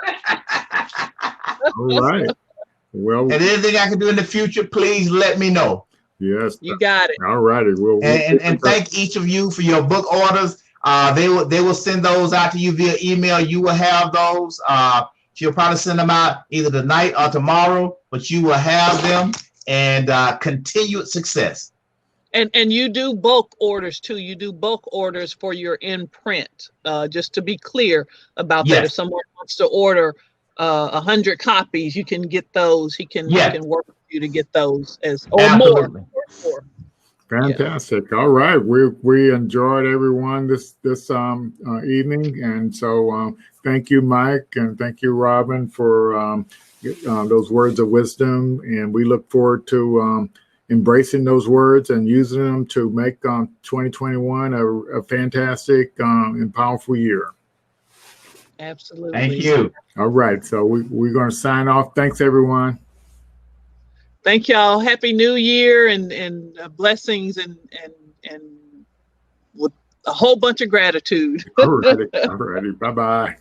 B: All right. Well,
C: and anything I can do in the future, please let me know.
B: Yes.
A: You got it.
B: All righty.
C: And thank each of you for your book orders. They will send those out to you via email. You will have those. She'll probably send them out either tonight or tomorrow, but you will have them, and continued success.
A: And you do bulk orders too. You do bulk orders for your imprint. Just to be clear about that, if someone wants to order 100 copies, you can get those. He can work with you to get those or
C: Absolutely.
A: more.
B: Fantastic. Yeah. All right. We enjoyed everyone this evening, and so thank you, Mike, and thank you, Robin, for those words of wisdom, and we look forward to embracing those words and using them to make 2021 a fantastic and powerful year.
A: Absolutely.
C: Thank you.
B: All right. So we're going to sign off. Thanks, everyone.
A: Thank y'all. Happy New Year and blessings and with a whole bunch of gratitude.
B: All righty. Bye-bye.